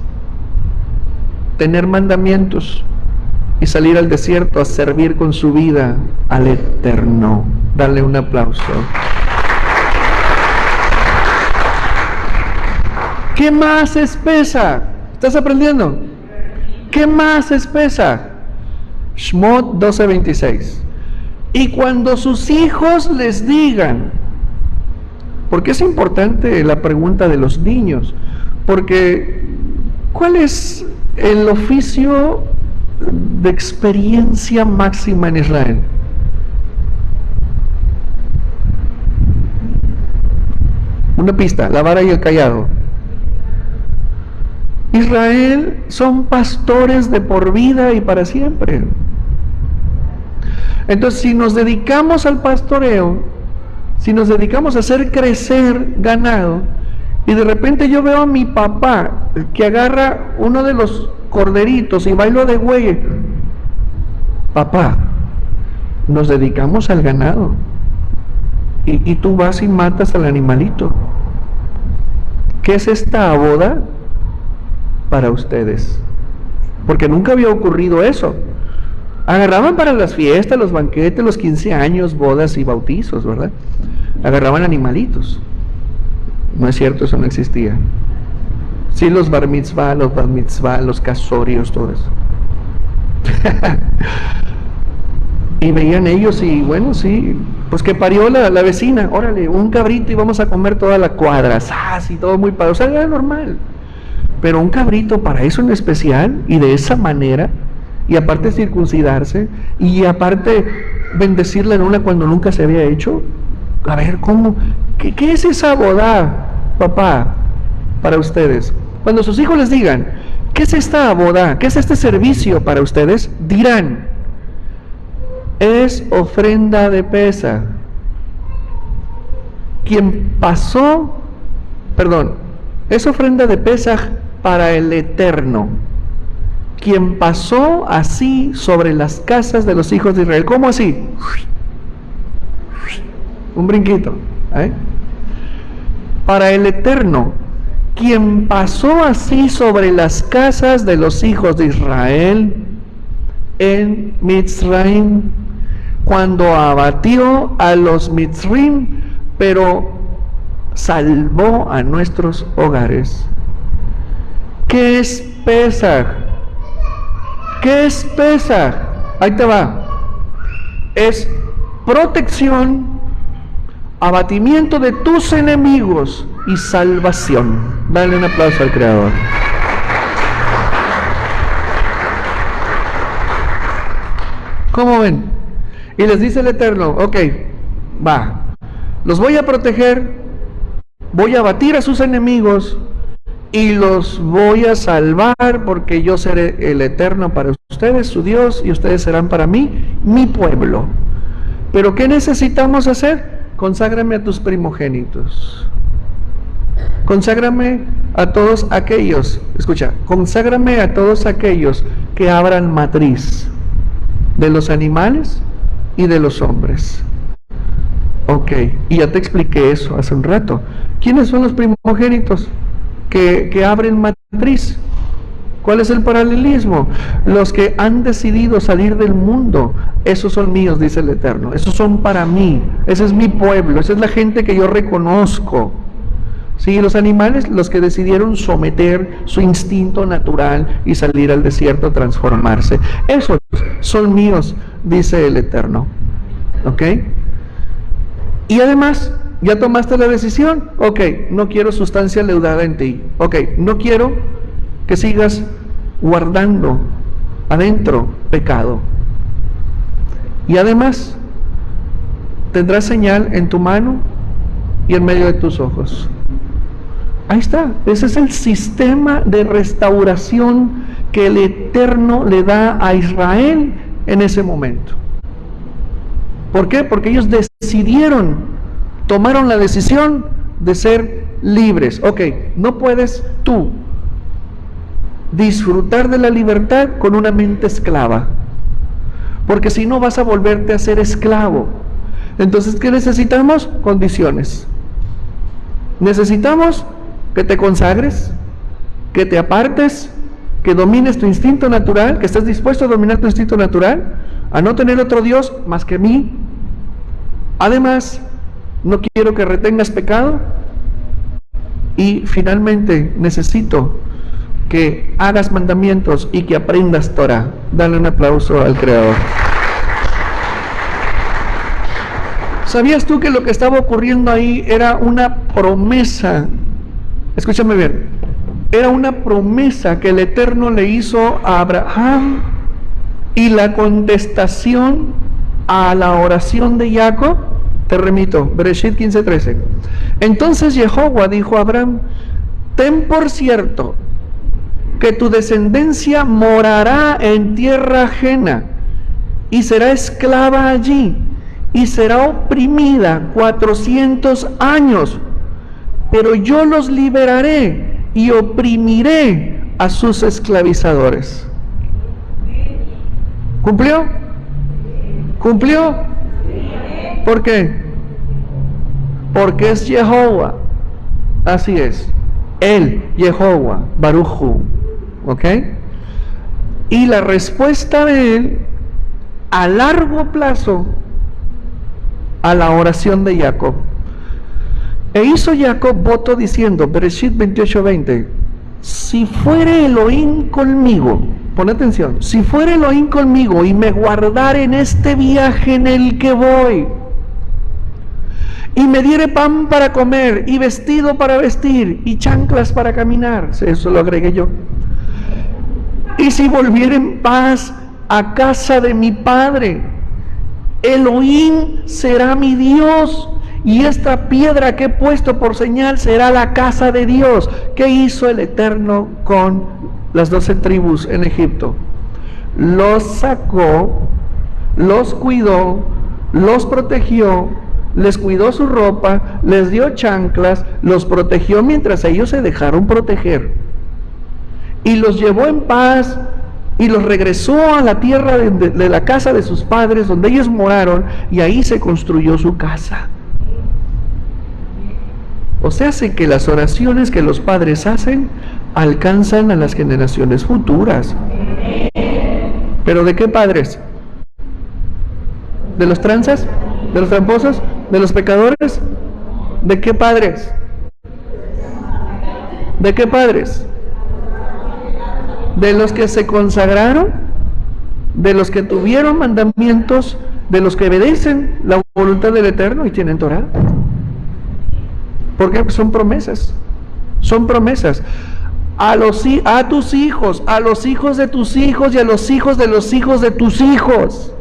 tener mandamientos y salir al desierto a servir con su vida al Eterno. Dale un aplauso. ¿Qué más espesa? ¿Estás aprendiendo? ¿Qué más espesa? Shmot 12:26. Y cuando sus hijos les digan, porque es importante la pregunta de los niños, porque ¿cuál es el oficio de experiencia máxima en Israel? Una pista, la vara y el cayado. Israel son pastores de por vida y para siempre. Entonces, si nos dedicamos al pastoreo, si nos dedicamos a hacer crecer ganado, y de repente yo veo a mi papá que agarra uno de los corderitos y bailo de güey, papá, nos dedicamos al ganado, y tú vas y matas al animalito. ¿Qué es esta boda para ustedes? Porque nunca había ocurrido eso. Agarraban para las fiestas, los banquetes, los 15 años, bodas y bautizos, ¿verdad? Agarraban animalitos. No es cierto, eso no existía. Sí, los bar mitzvah, los casorios, todo eso. Y veían ellos y bueno, sí, pues que parió la vecina, órale, un cabrito y vamos a comer toda la cuadra, así todo muy padre, o sea, era normal. Pero un cabrito para eso en especial y de esa manera, y aparte circuncidarse, y aparte bendecir la luna cuando nunca se había hecho. A ver, ¿cómo? ¿Qué es esa boda, papá, para ustedes? Cuando sus hijos les digan, ¿qué es esta boda? ¿Qué es este servicio para ustedes? Dirán, es ofrenda de Pesaj. Es ofrenda de Pesaj para el Eterno, quien pasó así sobre las casas de los hijos de Israel. ¿Cómo así? Un brinquito, ¿eh? Para el Eterno, quien pasó así sobre las casas de los hijos de Israel en Mitzraim, cuando abatió a los Mitzrim, pero salvó a nuestros hogares. ¿Qué es Pesaj? ¿Qué es Pesaj? Ahí te va. Es protección, abatimiento de tus enemigos y salvación. Dale un aplauso al Creador. ¿Cómo ven? Y les dice el Eterno, ok, va, los voy a proteger, voy a abatir a sus enemigos y los voy a salvar, porque yo seré el Eterno para ustedes, su Dios, y ustedes serán para mí, mi pueblo. Pero ¿qué necesitamos hacer? Conságrame a tus primogénitos. Conságrame a todos aquellos, escucha, conságrame a todos aquellos que abran matriz de los animales y de los hombres. Ok, y ya te expliqué eso hace un rato. ¿Quiénes son los primogénitos que abren matriz? ¿Cuál es el paralelismo? Los que han decidido salir del mundo, esos son míos, dice el Eterno. Esos son para mí, ese es mi pueblo, esa es la gente que yo reconozco. Sí, los animales, los que decidieron someter su instinto natural y salir al desierto a transformarse. Esos son míos, dice el Eterno. ¿Ok? Y además, ya tomaste la decisión. Ok, no quiero sustancia leudada en ti. Ok, no quiero que sigas guardando adentro pecado. Y además, tendrás señal en tu mano y en medio de tus ojos. Ahí está. Ese es el sistema de restauración que el Eterno le da a Israel en ese momento. ¿Por qué? Porque ellos tomaron la decisión de ser libres. Ok, no puedes tú disfrutar de la libertad con una mente esclava, porque si no vas a volverte a ser esclavo. Entonces, ¿qué necesitamos? Condiciones. Necesitamos que te consagres, que te apartes, que domines tu instinto natural, que estés dispuesto a dominar tu instinto natural, a no tener otro Dios más que mí. Además, no quiero que retengas pecado. Y finalmente, necesito que hagas mandamientos y que aprendas Torah. Dale un aplauso al Creador. ¿Sabías tú que lo que estaba ocurriendo ahí era una promesa? Escúchame bien. Era una promesa que el Eterno le hizo a Abraham, y la contestación a la oración de Jacob. Te remito, Bereshit 15:13. Entonces Jehová dijo a Abraham: ten por cierto que tu descendencia morará en tierra ajena y será esclava allí y será oprimida 400 años, pero yo los liberaré y oprimiré a sus esclavizadores. ¿Cumplió? ¿Cumplió? ¿Por qué? Porque es Jehová. Así es. Él, Jehová, Baruchu. ¿Ok? Y la respuesta de él a largo plazo a la oración de Jacob. E hizo Jacob voto diciendo, Bereshit 28:20, si fuere Elohim conmigo, pon atención, si fuere Elohim conmigo y me guardare en este viaje en el que voy, y me diere pan para comer, y vestido para vestir, y chanclas para caminar, eso lo agregué yo, y si volviere en paz a casa de mi padre, Elohim será mi Dios, y esta piedra que he puesto por señal será la casa de Dios. ¿Qué hizo el Eterno con las 12 tribus en Egipto? Los sacó, los cuidó, los protegió, les cuidó su ropa, les dio chanclas, los protegió mientras ellos se dejaron proteger, y los llevó en paz, y los regresó a la tierra de la casa de sus padres, donde ellos moraron, y ahí se construyó su casa. O sea, hace que las oraciones que los padres hacen alcanzan a las generaciones futuras. ¿Pero de qué padres? ¿De los tranzas? ¿De los tramposos? ¿De los pecadores? ¿De qué padres? ¿De qué padres? ¿De los que se consagraron? ¿De los que tuvieron mandamientos? ¿De los que obedecen la voluntad del Eterno y tienen Torah? Porque son promesas. Son promesas. A tus hijos, a los hijos de tus hijos y a los hijos de los hijos de tus hijos.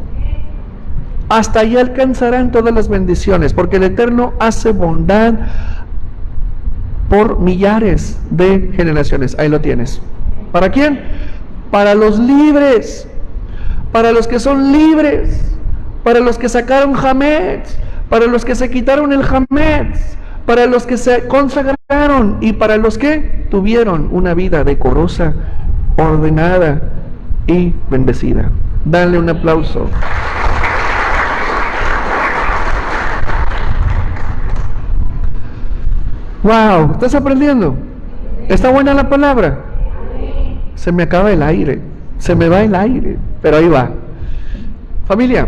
Hasta allí alcanzarán todas las bendiciones, porque el Eterno hace bondad por millares de generaciones. Ahí lo tienes. ¿Para quién? Para los libres, para los que son libres, para los que sacaron Hametz, para los que se quitaron el Hametz, para los que se consagraron y para los que tuvieron una vida decorosa, ordenada y bendecida. Dale un aplauso. Wow, ¿estás aprendiendo? ¿Está buena la palabra? Se me acaba el aire, se me va el aire, pero ahí va. Familia,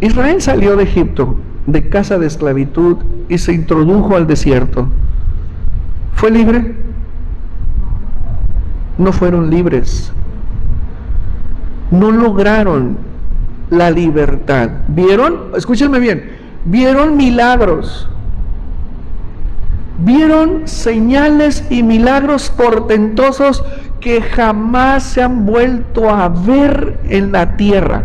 Israel salió de Egipto, de casa de esclavitud, y se introdujo al desierto. ¿Fue libre? No fueron libres. No lograron la libertad. ¿Vieron? Escúchenme bien. vieron milagros, vieron señales y milagros portentosos que jamás se han vuelto a ver en la tierra.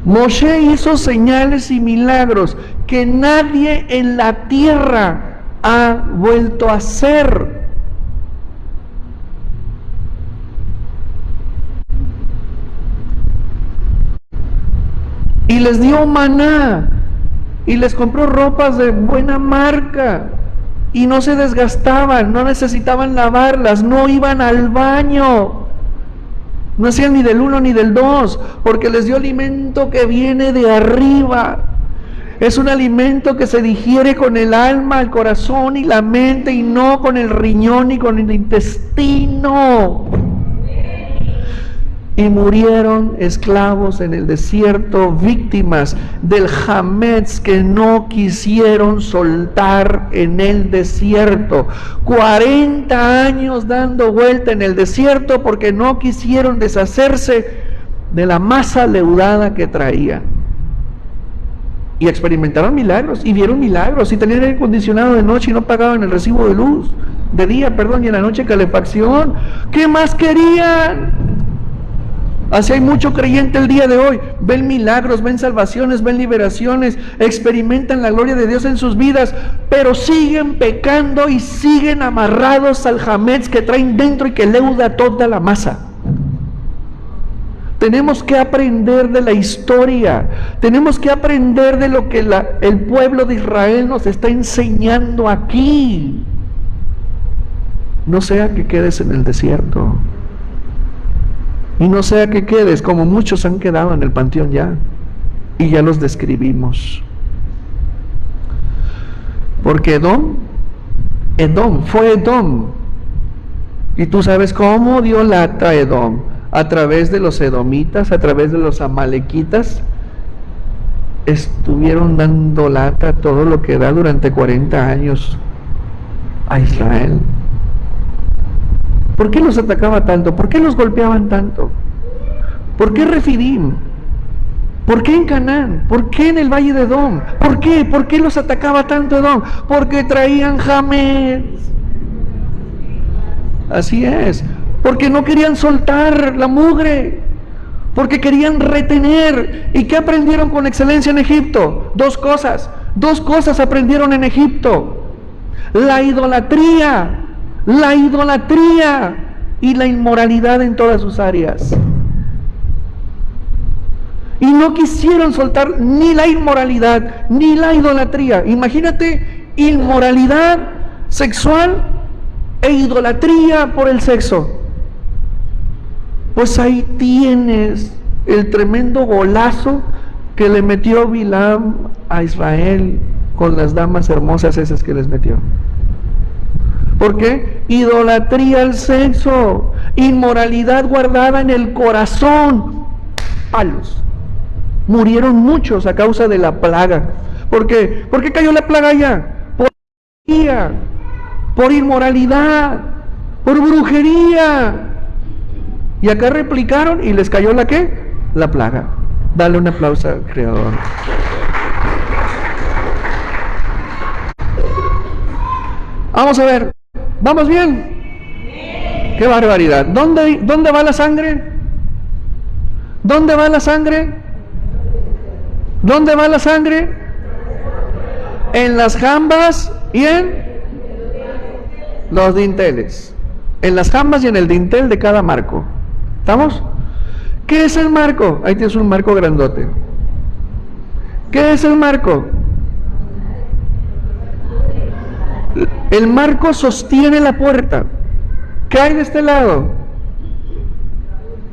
Moshe hizo señales y milagros que nadie en la tierra ha vuelto a hacer. Y les dio maná, y les compró ropas de buena marca, y no se desgastaban, no necesitaban lavarlas, no iban al baño, no hacían ni del 1 ni del 2, porque les dio alimento que viene de arriba. Es un alimento que se digiere con el alma, el corazón y la mente, y no con el riñón ni con el intestino. Y murieron esclavos en el desierto, víctimas del hametz que no quisieron soltar en el desierto. 40 años dando vuelta en el desierto porque no quisieron deshacerse de la masa leudada que traían. Y experimentaron milagros, y vieron milagros, y tenían aire acondicionado de noche y no pagaban el recibo de luz, de día, perdón, y en la noche calefacción. ¿Qué más querían? Así hay mucho creyente el día de hoy, ven milagros, ven salvaciones, ven liberaciones, experimentan la gloria de Dios en sus vidas, pero siguen pecando y siguen amarrados al hametz que traen dentro y que leuda toda la masa. Tenemos que aprender de la historia, tenemos que aprender de lo que el pueblo de Israel nos está enseñando aquí. No sea que quedes en el desierto. Y no sea que quedes como muchos han quedado en el panteón ya, y ya los describimos. Porque Edom fue Edom. Y tú sabes cómo dio lata a Edom, a través de los edomitas, a través de los amalequitas. Estuvieron dando lata todo lo que da durante 40 años a Israel. ¿Por qué los atacaba tanto? ¿Por qué los golpeaban tanto? ¿Por qué Refidim? ¿Por qué en Canaán? ¿Por qué en el valle de Edom? ¿Por qué? ¿Por qué los atacaba tanto Edom? Porque traían hametz. Así es. Porque no querían soltar la mugre. Porque querían retener. ¿Y qué aprendieron con excelencia en Egipto? Dos cosas aprendieron en Egipto: la idolatría y la inmoralidad en todas sus áreas. Y no quisieron soltar ni la inmoralidad ni la idolatría. Imagínate, inmoralidad sexual e idolatría por el sexo. Pues ahí tienes el tremendo golazo que le metió Bilam a Israel con las damas hermosas esas que les metió. ¿Por qué? Idolatría al sexo, inmoralidad guardada en el corazón, palos. Murieron muchos a causa de la plaga. ¿Por qué? ¿Por qué cayó la plaga allá? Por idolatría, por inmoralidad, por brujería. Y acá replicaron y les cayó ¿la qué? La plaga. Dale un aplauso al Creador. Vamos a ver. ¿Vamos bien? ¡Qué barbaridad! ¿Dónde va la sangre? ¿Dónde va la sangre? ¿Dónde va la sangre? En las jambas y en los dinteles. En las jambas y en el dintel de cada marco. ¿Estamos? ¿Qué es el marco? Ahí tienes un marco grandote. ¿Qué es el marco? El marco sostiene la puerta. ¿Qué hay de este lado?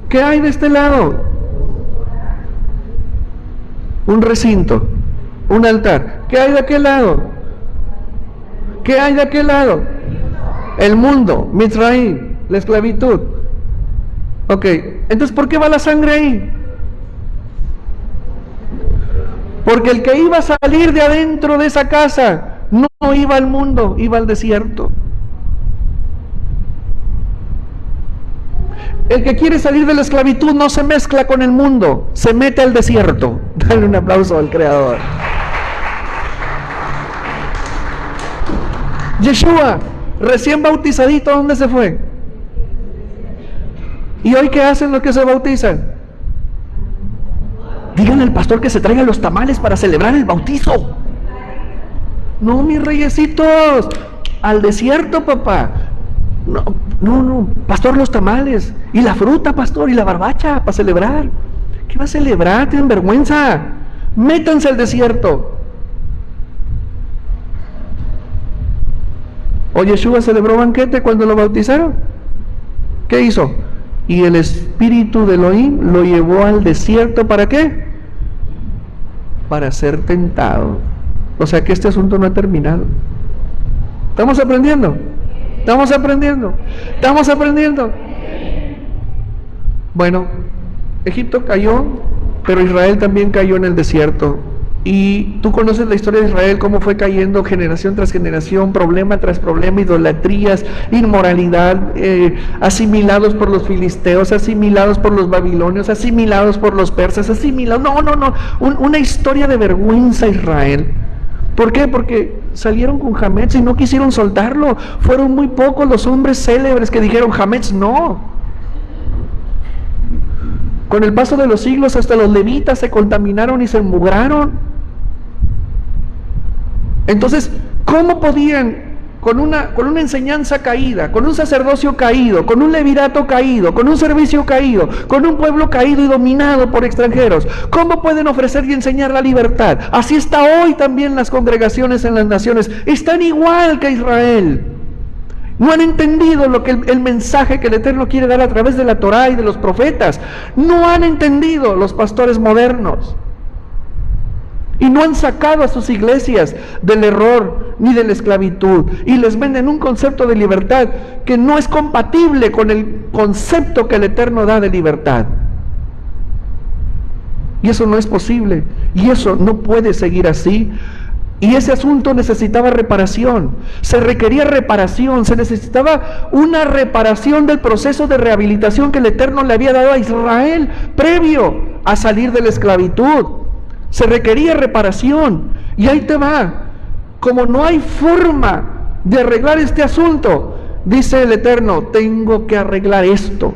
¿Qué hay de este lado? Un recinto, un altar. ¿Qué hay de aquel lado? ¿Qué hay de aquel lado? El mundo, Mitzrayim, la esclavitud. Ok, entonces ¿por qué va la sangre ahí? Porque el que iba a salir de adentro de esa casa no iba al mundo, iba al desierto. El que quiere salir de la esclavitud no se mezcla con el mundo, se mete al desierto. Dale un aplauso al Creador. Yeshua, recién bautizadito, ¿dónde se fue? ¿Y hoy qué hacen los que se bautizan? Díganle al pastor que se traiga los tamales para celebrar el bautizo. No, mis reyesitos, al desierto, papá. No, pastor, los tamales. Y la fruta, pastor, y la barbacha, para celebrar. ¿Qué va a celebrar? Tienen vergüenza. Métanse al desierto. ¿O Yeshua celebró banquete cuando lo bautizaron? ¿Qué hizo? Y el espíritu de Elohim lo llevó al desierto, ¿para qué? Para ser tentado. O sea que este asunto no ha terminado. ¿Estamos aprendiendo? ¿Estamos aprendiendo? ¿Estamos aprendiendo? Bueno, Egipto cayó, pero Israel también cayó en el desierto. Y tú conoces la historia de Israel, cómo fue cayendo generación tras generación, problema tras problema, idolatrías, inmoralidad, asimilados por los filisteos, asimilados por los babilonios, asimilados por los persas, asimilados, una historia de vergüenza Israel. ¿Por qué? Porque salieron con Hametz y no quisieron soltarlo. Fueron muy pocos los hombres célebres que dijeron Hametz no. Con el paso de los siglos hasta los levitas se contaminaron y se enmugraron. Entonces, ¿cómo podían, con una enseñanza caída, con un sacerdocio caído, con un levirato caído, con un servicio caído, con un pueblo caído y dominado por extranjeros, cómo pueden ofrecer y enseñar la libertad? Así está hoy también las congregaciones en las naciones, están igual que Israel. No han entendido lo que el mensaje que el Eterno quiere dar a través de la Torá y de los profetas. No han entendido los pastores modernos. Y no han sacado a sus iglesias del error ni de la esclavitud. Y les venden un concepto de libertad que no es compatible con el concepto que el Eterno da de libertad. Y eso no es posible. Y eso no puede seguir así. Y ese asunto necesitaba reparación. Se requería reparación. Se necesitaba una reparación del proceso de rehabilitación que el Eterno le había dado a Israel previo a salir de la esclavitud. Se requería reparación. Y ahí te va. Como no hay forma de arreglar este asunto, dice el Eterno, tengo que arreglar esto.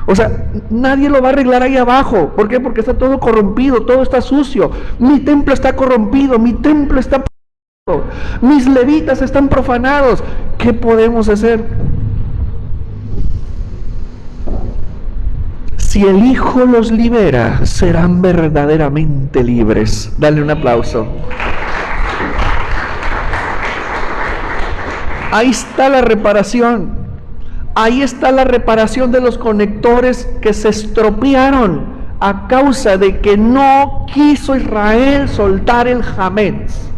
O sea, nadie lo va a arreglar ahí abajo. ¿Por qué? Porque está todo corrompido, todo está sucio. Mi templo está corrompido, mi templo está profanado, mis levitas están profanados. ¿Qué podemos hacer? Si el Hijo los libera, serán verdaderamente libres. Dale un aplauso. Ahí está la reparación. Ahí está la reparación de los conectores que se estropearon a causa de que no quiso Israel soltar el Hametz.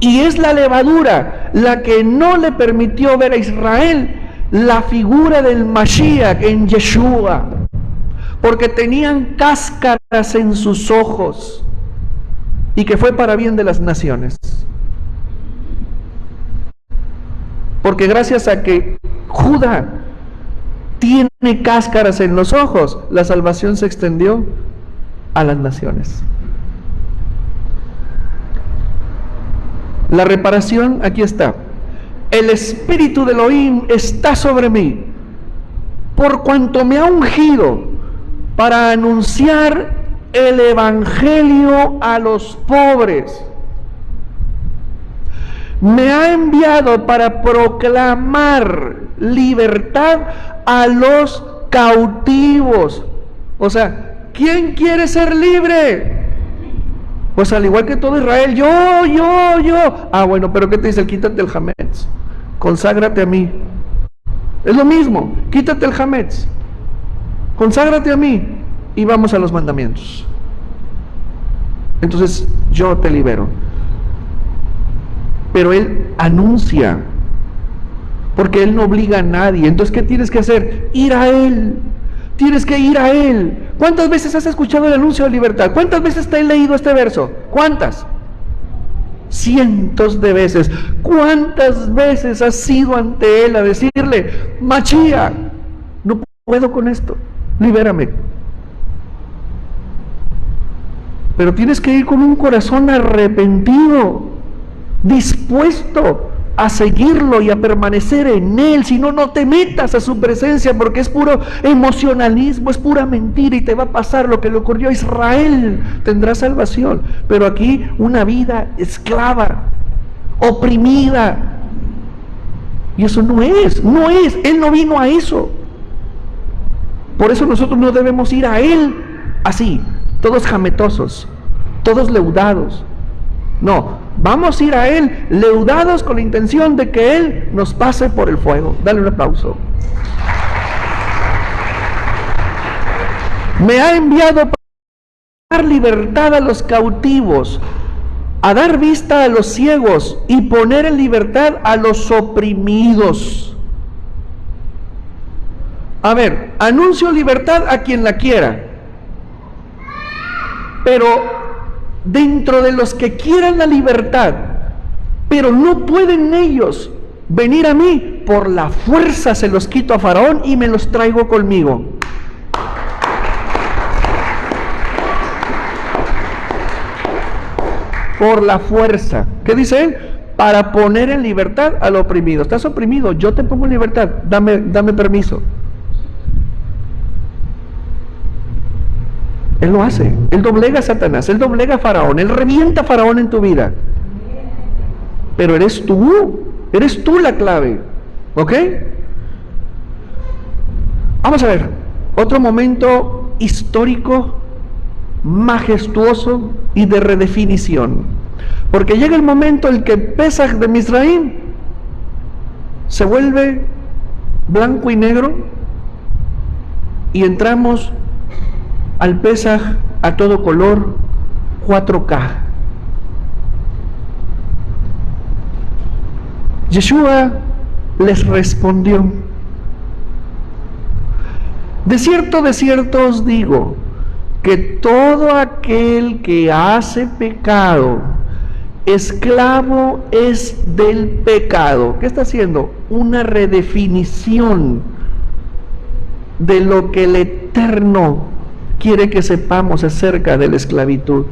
Y es la levadura la que no le permitió ver a Israel la figura del Mashiach en Yeshua. Porque tenían cáscaras en sus ojos, y que fue para bien de las naciones. Porque gracias a que Judá tiene cáscaras en los ojos, la salvación se extendió a las naciones. La reparación aquí está. El espíritu de Elohim está sobre mí, por cuanto me ha ungido para anunciar el evangelio a los pobres. Me ha enviado para proclamar libertad a los cautivos. O sea, ¿quién quiere ser libre? Pues al igual que todo Israel, yo. Ah, bueno, pero ¿qué te dice? Quítate el Hametz, conságrate a mí. Es lo mismo, quítate el Hametz, conságrate a mí y vamos a los mandamientos. Entonces yo te libero. Pero Él anuncia, porque Él no obliga a nadie. Entonces, ¿qué tienes que hacer? Ir a Él. Tienes que ir a Él. ¿Cuántas veces has escuchado el anuncio de libertad? ¿Cuántas veces te he leído este verso? ¿Cuántas? Cientos de veces. ¿Cuántas veces has ido ante Él a decirle, Mashiach, no puedo con esto, libérame. Pero tienes que ir con un corazón arrepentido, dispuesto a seguirlo y a permanecer en Él. Si no, no te metas a su presencia, porque es puro emocionalismo, es pura mentira, y te va a pasar lo que le ocurrió a Israel. Tendrá salvación, pero aquí una vida esclava, oprimida, y eso no es, Él no vino a eso. Por eso nosotros no debemos ir a Él así, todos jametosos, todos leudados. No, vamos a ir a Él leudados con la intención de que Él nos pase por el fuego. Dale un aplauso. Me ha enviado para dar libertad a los cautivos, a dar vista a los ciegos y poner en libertad a los oprimidos. A ver, anuncio libertad a quien la quiera, pero dentro de los que quieran la libertad, pero no pueden ellos venir a mí, por la fuerza se los quito a Faraón y me los traigo conmigo. Por la fuerza. ¿Qué dice él? Para poner en libertad al oprimido. Estás oprimido, yo te pongo en libertad, dame permiso. Él lo hace, Él doblega a Satanás, Él doblega a Faraón, Él revienta a Faraón en tu vida. Pero eres tú la clave, ¿ok? Vamos a ver, otro momento histórico, majestuoso y de redefinición. Porque llega el momento en que Pesaj de Misraim se vuelve blanco y negro y entramos al Pesaj a todo color, 4K. Yeshua les respondió: de cierto os digo, que todo aquel que hace pecado, esclavo es del pecado. ¿Qué está haciendo? Una redefinición de lo que el Eterno quiere que sepamos acerca de la esclavitud.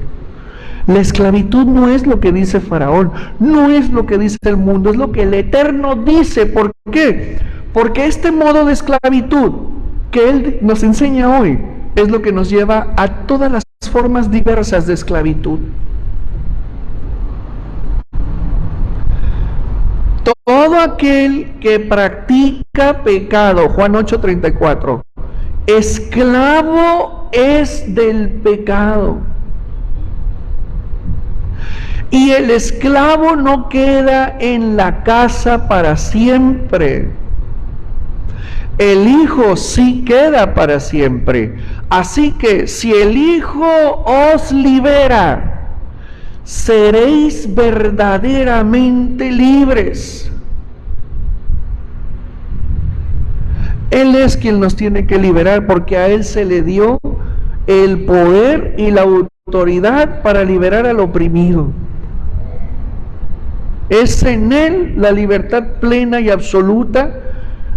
La esclavitud no es lo que dice Faraón, no es lo que dice el mundo, es lo que el Eterno dice. ¿Por qué? Porque este modo de esclavitud que Él nos enseña hoy es lo que nos lleva a todas las formas diversas de esclavitud. Todo aquel que practica pecado, Juan 8:34, esclavo es del pecado. Y el esclavo no queda en la casa para siempre. El Hijo sí queda para siempre. Así que si el Hijo os libera, seréis verdaderamente libres. Él es quien nos tiene que liberar, porque a Él se le dio el poder y la autoridad para liberar al oprimido. Es en Él la libertad plena y absoluta,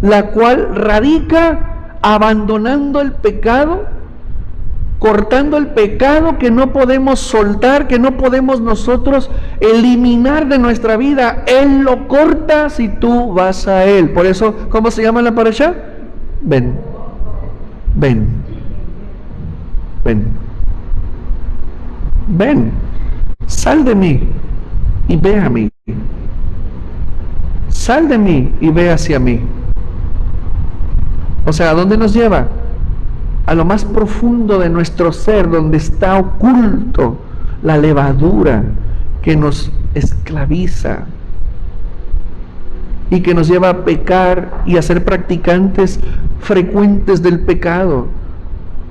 la cual radica abandonando el pecado, cortando el pecado que no podemos soltar, que no podemos nosotros eliminar de nuestra vida. Él lo corta si tú vas a Él. Por eso, ¿cómo se llama la parashá? Ven, ven, ven, ven, sal de mí y ve a mí. Sal de mí y ve hacia mí. O sea, ¿a dónde nos lleva? A lo más profundo de nuestro ser, donde está oculto la levadura que nos esclaviza y que nos lleva a pecar y a ser practicantes frecuentes del pecado.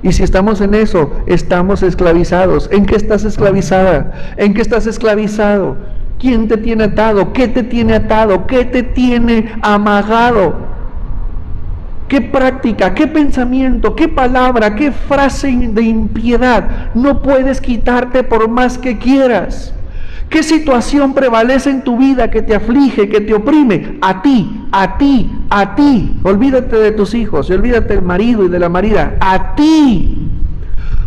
Y si estamos en eso, estamos esclavizados. ¿En qué estás esclavizada? ¿En qué estás esclavizado? ¿Quién te tiene atado? ¿Qué te tiene atado? ¿Qué te tiene amagado? ¿Qué práctica, qué pensamiento, qué palabra, qué frase de impiedad no puedes quitarte por más que quieras? ¿Qué situación prevalece en tu vida que te aflige, que te oprime? A ti, a ti, a ti. Olvídate de tus hijos y olvídate del marido y de la marida. A ti.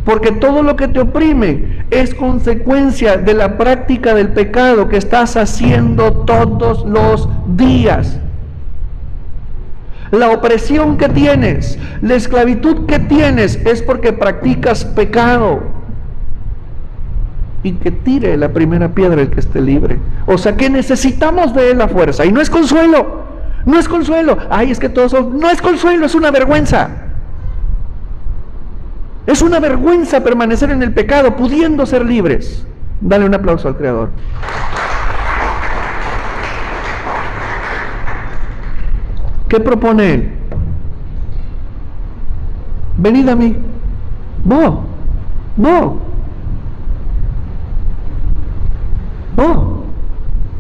Porque todo lo que te oprime es consecuencia de la práctica del pecado que estás haciendo todos los días. La opresión que tienes, la esclavitud que tienes es porque practicas pecado. Y que tire la primera piedra el que esté libre. O sea que necesitamos de él la fuerza. Y no es consuelo. No es consuelo. Ay, es que todos son... No es consuelo, es una vergüenza. Es una vergüenza permanecer en el pecado pudiendo ser libres. Dale un aplauso al Creador. ¿Qué propone él? Venid a mí. Vos.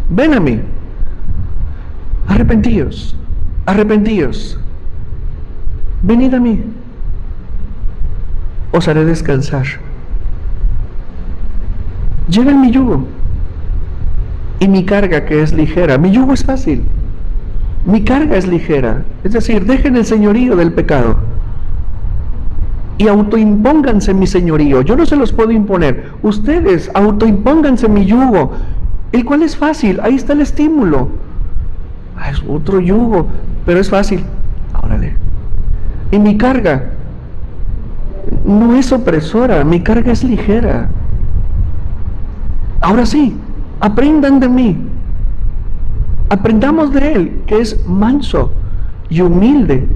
Ven a mí. Arrepentíos. Venid a mí. Os haré descansar. Lleven mi yugo y mi carga, que es ligera. Mi yugo es fácil, mi carga es ligera. Es decir, dejen el señorío del pecado y autoimpónganse mi señorío. Yo no se los puedo imponer. Ustedes autoimpónganse mi yugo, el cual es fácil. Ahí está el estímulo. Es otro yugo, pero es fácil. Órale. Y mi carga no es opresora, mi carga es ligera. Ahora sí, aprendan de mí. Aprendamos de él, que es manso y humilde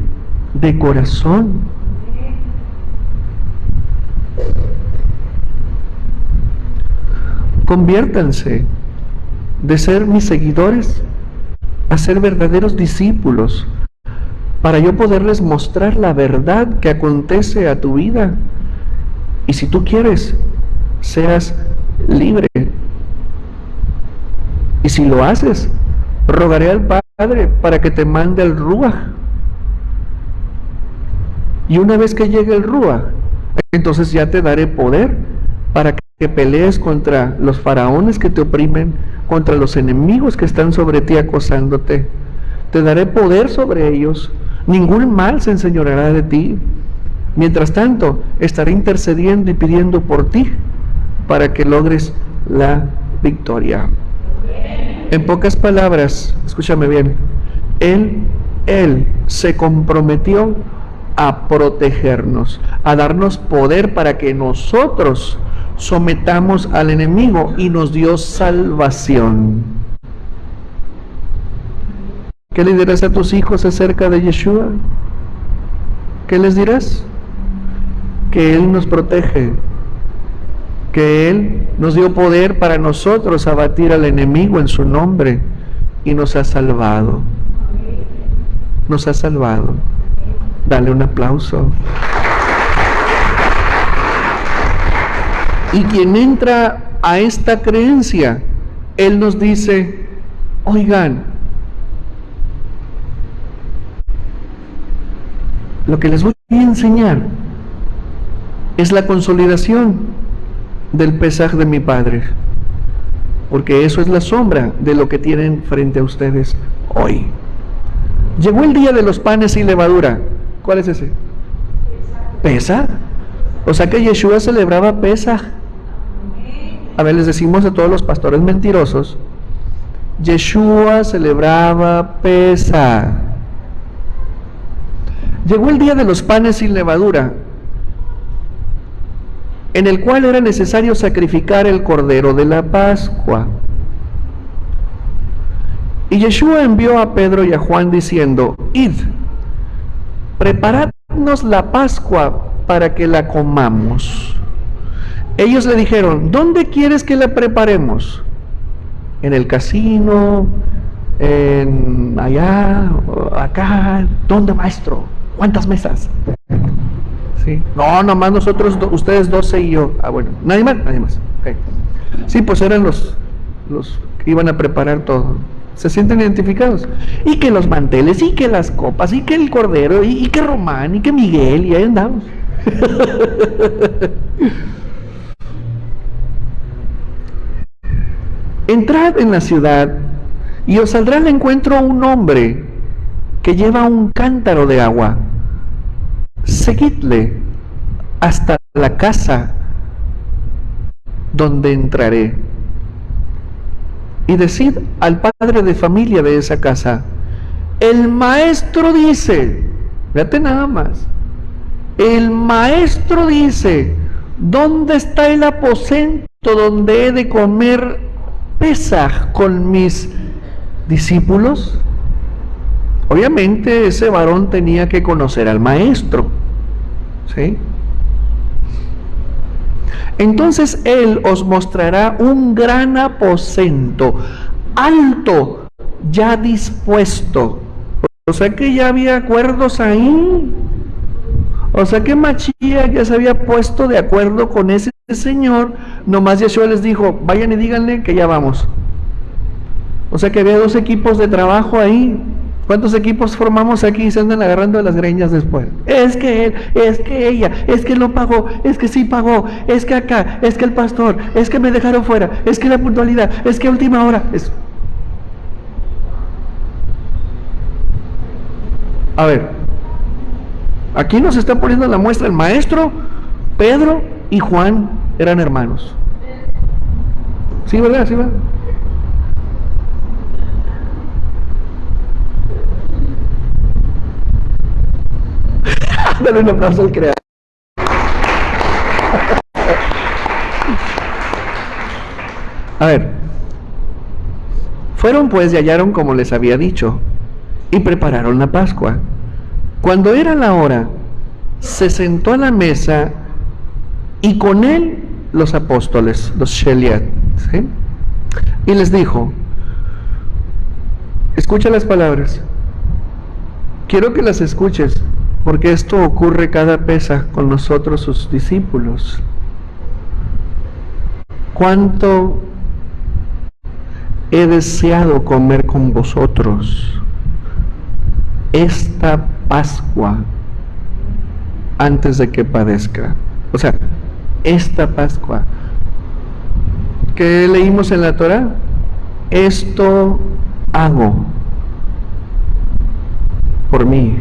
de corazón. Conviértanse de ser mis seguidores a ser verdaderos discípulos, para yo poderles mostrar la verdad que acontece a tu vida. Y si tú quieres, seas libre. Y si lo haces, rogaré al Padre para que te mande el Ruaj. Y una vez que llegue el Ruaj, entonces ya te daré poder para que pelees contra los faraones que te oprimen, contra los enemigos que están sobre ti acosándote. Te daré poder sobre ellos. Ningún mal se enseñoreará de ti. Mientras tanto, estaré intercediendo y pidiendo por ti para que logres la victoria. En pocas palabras, escúchame bien, Él se comprometió a protegernos, a darnos poder para que nosotros sometamos al enemigo, y nos dio salvación. ¿Qué le dirás a tus hijos acerca de Yeshua? ¿Qué les dirás? Que Él nos protege, que Él nos dio poder para nosotros abatir al enemigo en su nombre, y nos ha salvado. Nos ha salvado. Dale un aplauso. Y quien entra a esta creencia, Él nos dice: oigan, lo que les voy a enseñar es la consolidación del Pesaj de mi Padre, porque eso es la sombra de lo que tienen frente a ustedes hoy. Llegó el día de los panes sin levadura. ¿Cuál es ese? Pesaj. O sea que Yeshua celebraba Pesaj. A ver, les decimos a todos los pastores mentirosos: Yeshua celebraba Pesaj. Llegó el día de los panes sin levadura, en el cual era necesario sacrificar el cordero de la Pascua. Y Yeshua envió a Pedro y a Juan diciendo: id, preparadnos la Pascua para que la comamos. Ellos le dijeron: ¿dónde quieres que la preparemos? ¿En el casino? ¿En allá? ¿Acá? ¿Dónde, maestro? ¿Cuántas mesas? ¿Sí? No, nomás nosotros, ustedes 12 y yo. Ah, bueno, nadie más. Okay. Sí, pues eran los que iban a preparar todo. ¿Se sienten identificados? Y que los manteles, y que las copas, y que el cordero, y que Román, y que Miguel, y ahí andamos. entrad en la ciudad y os saldrá al encuentro un hombre que lleva un cántaro de agua. Seguidle hasta la casa donde entraré. Y decid al padre de familia de esa casa: el maestro dice, fíjate nada más, el maestro dice, ¿dónde está el aposento donde he de comer Pesaj con mis discípulos? Obviamente ese varón tenía que conocer al maestro, ¿sí? Entonces él os mostrará un gran aposento, alto, ya dispuesto. O sea que ya había acuerdos ahí. O sea que Mashiach ya se había puesto de acuerdo con ese señor. Nomás Yeshua les dijo: vayan y díganle que ya vamos. O sea que había dos equipos de trabajo ahí. ¿Cuántos equipos formamos aquí y se andan agarrando de las greñas después? Es que él, es que ella, es que no pagó, es que sí pagó, es que acá, es que el pastor, es que me dejaron fuera, es que la puntualidad, es que a última hora. A ver, aquí nos está poniendo la muestra el maestro. Pedro y Juan eran hermanos. ¿Sí, verdad? ¿Sí, verdad? Dale un aplauso al creador. A ver, fueron pues y hallaron como les había dicho, y prepararon la Pascua. Cuando era la hora, se sentó a la mesa, y con él los apóstoles, los Sheliat, ¿sí? Y les dijo, escucha las palabras, quiero que las escuches, porque esto ocurre cada Pesaj con nosotros, sus discípulos. ¿Cuánto he deseado comer con vosotros esta Pascua antes de que padezca? O sea, esta Pascua. ¿Qué leímos en la Torah? Esto hago por mí.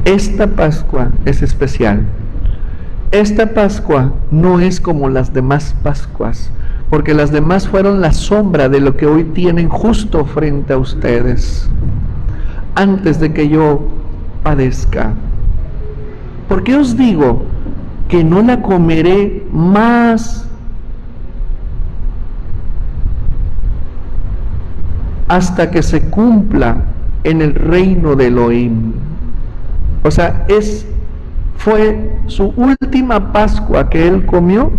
Esta Pascua es especial. Esta Pascua no es como las demás Pascuas, porque las demás fueron la sombra de lo que hoy tienen justo frente a ustedes, antes de que yo padezca. ¿Por qué os digo que no la comeré más hasta que se cumpla en el reino de Elohim? O sea, fue su última Pascua que él comió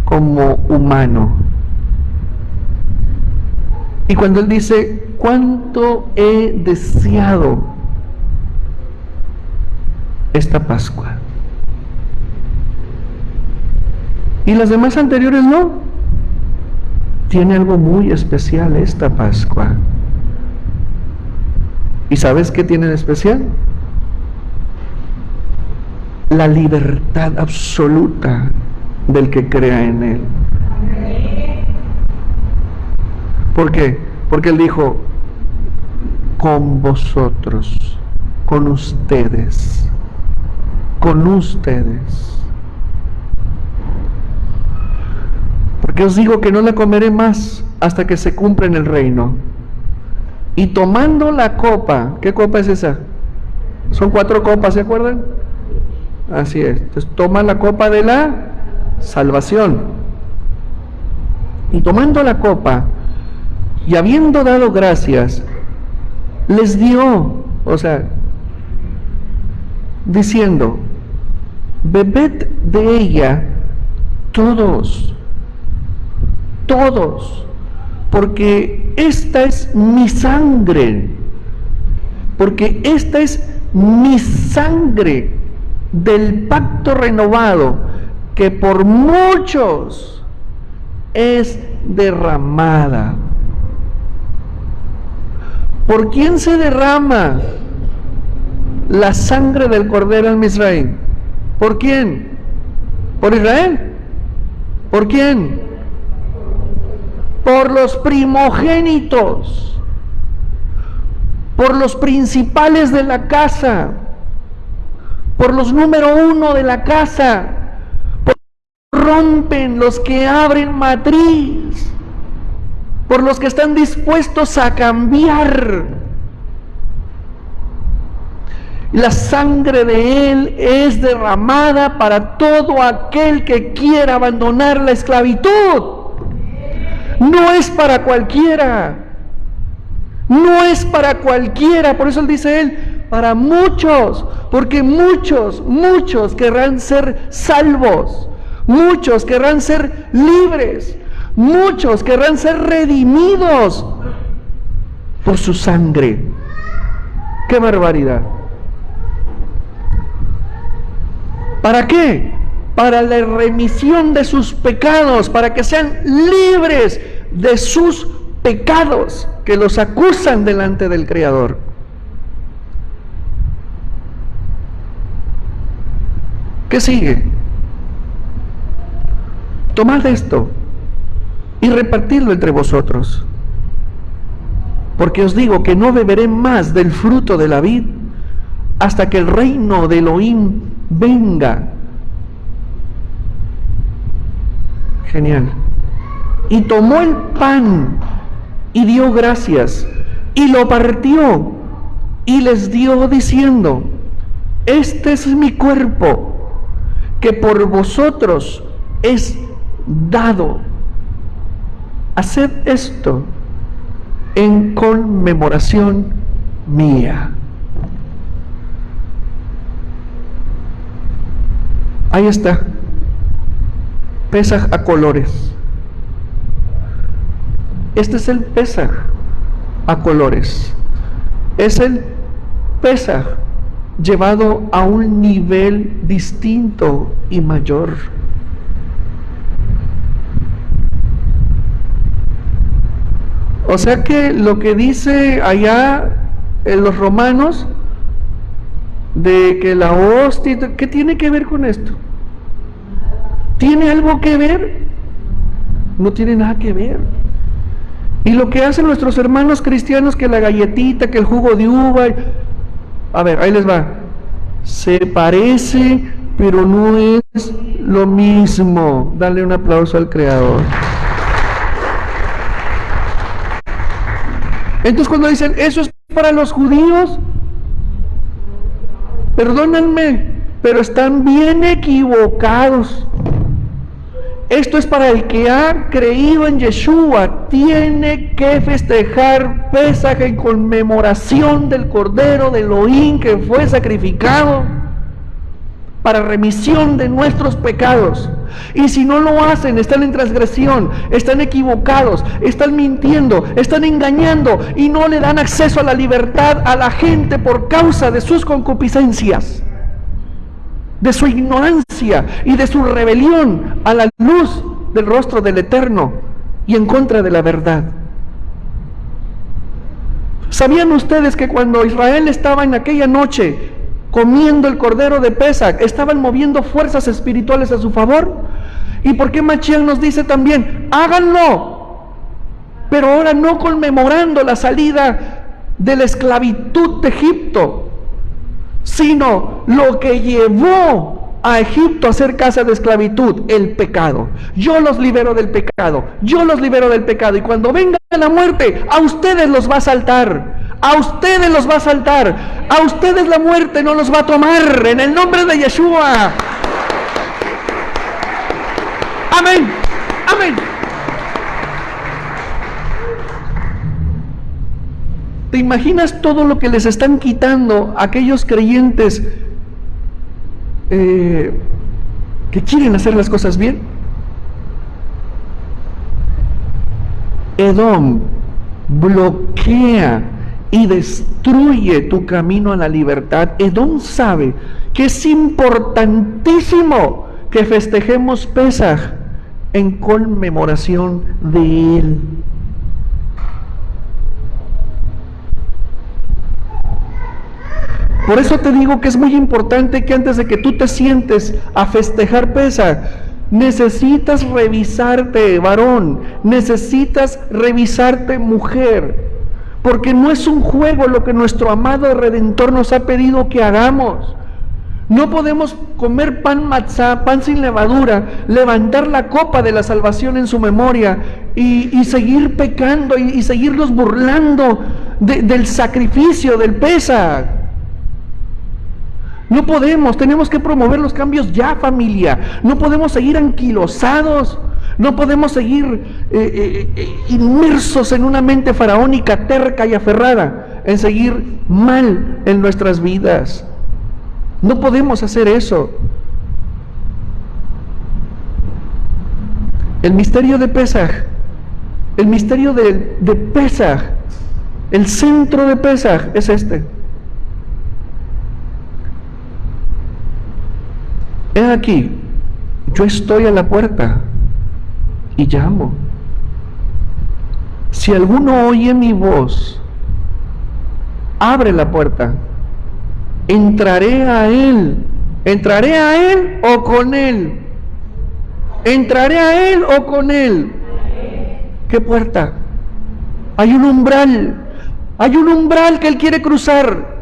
como humano. Y cuando él dice, ¿cuánto he deseado esta Pascua? Y las demás anteriores no. Tiene algo muy especial esta Pascua. ¿Y sabes qué tiene de especial? La libertad absoluta del que crea en él. ¿Por qué? Porque él dijo, con vosotros, con ustedes, con ustedes. Porque os digo que no la comeré más hasta que se cumpla en el reino. Y tomando la copa, ¿qué copa es esa? Son 4 copas, ¿se acuerdan? Así es. Entonces toma la copa de la salvación. Y tomando la copa, y habiendo dado gracias, les dio, o sea, diciendo, bebed de ella todos, porque esta es mi sangre, porque esta es mi sangre del pacto renovado, que por muchos es derramada. ¿Por quién se derrama la sangre del Cordero en Misraim? ¿Por quién? ¿Por Israel? ¿Por quién? Por los primogénitos, por los principales de la casa, por los número uno de la casa. Rompen los que abren matriz, por los que están dispuestos a cambiar. La sangre de Él es derramada para todo aquel que quiera abandonar la esclavitud. No es para cualquiera. No es para cualquiera. Por eso Él dice para muchos, porque muchos querrán ser salvos. Muchos querrán ser libres. Muchos querrán ser redimidos por su sangre. ¡Qué barbaridad! ¿Para qué? Para la remisión de sus pecados, para que sean libres de sus pecados que los acusan delante del Creador. ¿Qué sigue? Tomad esto y repartidlo entre vosotros, porque os digo que no beberé más del fruto de la vid hasta que el reino de Elohim venga. Genial. Y tomó el pan y dio gracias y lo partió y les dio diciendo: este es mi cuerpo que por vosotros es dado. Haced esto en conmemoración mía. Ahí está. Pesaj a colores. Este es el Pesaj a colores. Es el Pesaj llevado a un nivel distinto y mayor. O sea que lo que dice allá en los romanos de que la hostia, ¿qué tiene que ver con esto? ¿Tiene algo que ver? No tiene nada que ver. Y lo que hacen nuestros hermanos cristianos, que la galletita, que el jugo de uva, a ver, ahí les va. Se parece, pero no es lo mismo. Dale un aplauso al Creador. Entonces cuando dicen, eso es para los judíos, perdónenme, pero están bien equivocados. Esto es para el que ha creído en Yeshua. Tiene que festejar Pesaj en conmemoración del Cordero de Elohim que fue sacrificado para remisión de nuestros pecados. Y si no lo hacen, están en transgresión, están equivocados, están mintiendo, están engañando y no le dan acceso a la libertad a la gente por causa de sus concupiscencias, de su ignorancia y de su rebelión a la luz del rostro del Eterno y en contra de la verdad. ¿Sabían ustedes que cuando Israel estaba en aquella noche comiendo el cordero de Pesaj, estaban moviendo fuerzas espirituales a su favor? ¿Y por qué Mashiach nos dice también, háganlo, pero ahora no conmemorando la salida de la esclavitud de Egipto, sino lo que llevó a Egipto a ser casa de esclavitud, el pecado? Yo los libero del pecado, yo los libero del pecado, y cuando venga la muerte, a ustedes los va a saltar. A ustedes los va a saltar, a ustedes la muerte no los va a tomar, en el nombre de Yeshua. Amén, amén. ¿Te imaginas todo lo que les están quitando a aquellos creyentes que quieren hacer las cosas bien? Edom bloquea y destruye tu camino a la libertad. Edom sabe que es importantísimo que festejemos Pesaj en conmemoración de él. Por eso te digo que es muy importante que antes de que tú te sientes a festejar Pesaj, Necesitas revisarte, varón. Necesitas revisarte, mujer. Porque no es un juego lo que nuestro amado Redentor nos ha pedido que hagamos. No podemos comer pan matzá, pan sin levadura, levantar la copa de la salvación en su memoria y seguir pecando y seguirnos burlando del sacrificio del Pesaj. No podemos, tenemos que promover los cambios ya, familia. No podemos seguir anquilosados, no podemos seguir inmersos en una mente faraónica, terca y aferrada, en seguir mal en nuestras vidas. No podemos hacer eso. El misterio de Pesaj, el misterio de Pesaj, el centro de Pesaj es este. He aquí, yo estoy a la puerta y llamo. Si alguno oye mi voz, abre la puerta. Entraré a él o con él. Entraré a él o con él. ¿Qué puerta? Hay un umbral que él quiere cruzar.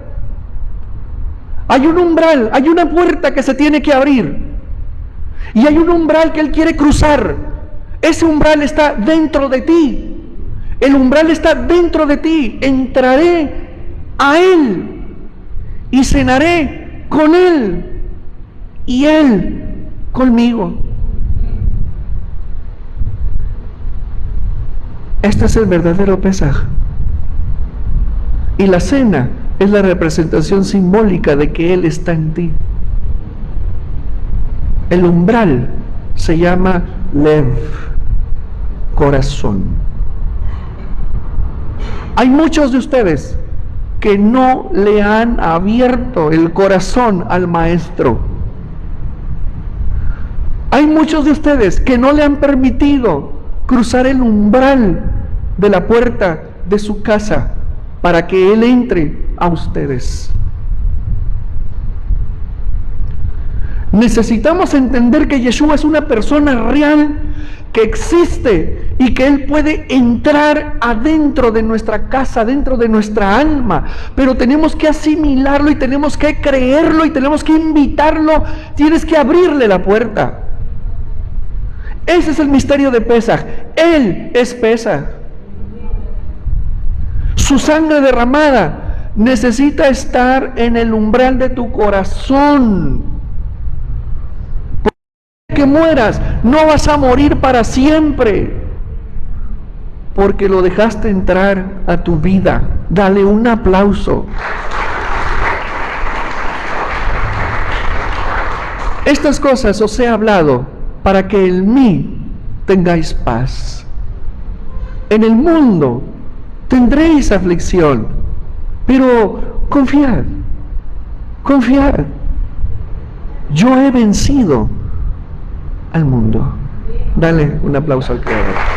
Hay un umbral, hay una puerta que se tiene que abrir. Y hay un umbral que él quiere cruzar. Ese umbral está dentro de ti. El umbral está dentro de ti. Entraré a él y cenaré con él y él conmigo. Este es el verdadero Pesaj. Y la cena es la representación simbólica de que Él está en ti. El umbral se llama Lev, corazón. Hay muchos de ustedes que no le han abierto el corazón al Maestro. Hay muchos de ustedes que no le han permitido cruzar el umbral de la puerta de su casa para que Él entre a ustedes. Necesitamos entender que Yeshua es una persona real, que existe y que Él puede entrar adentro de nuestra casa, dentro de nuestra alma, pero tenemos que asimilarlo y tenemos que creerlo y tenemos que invitarlo. Tienes que abrirle la puerta. Ese es el misterio de Pesaj. Él es Pesaj. Su sangre derramada necesita estar en el umbral de tu corazón. Porque que mueras, no vas a morir para siempre, porque lo dejaste entrar a tu vida. Dale un aplauso. Estas cosas os he hablado para que en mí tengáis paz. En el mundo tendréis aflicción, pero confiad, confiad. Yo he vencido al mundo. Dale un aplauso al Creador.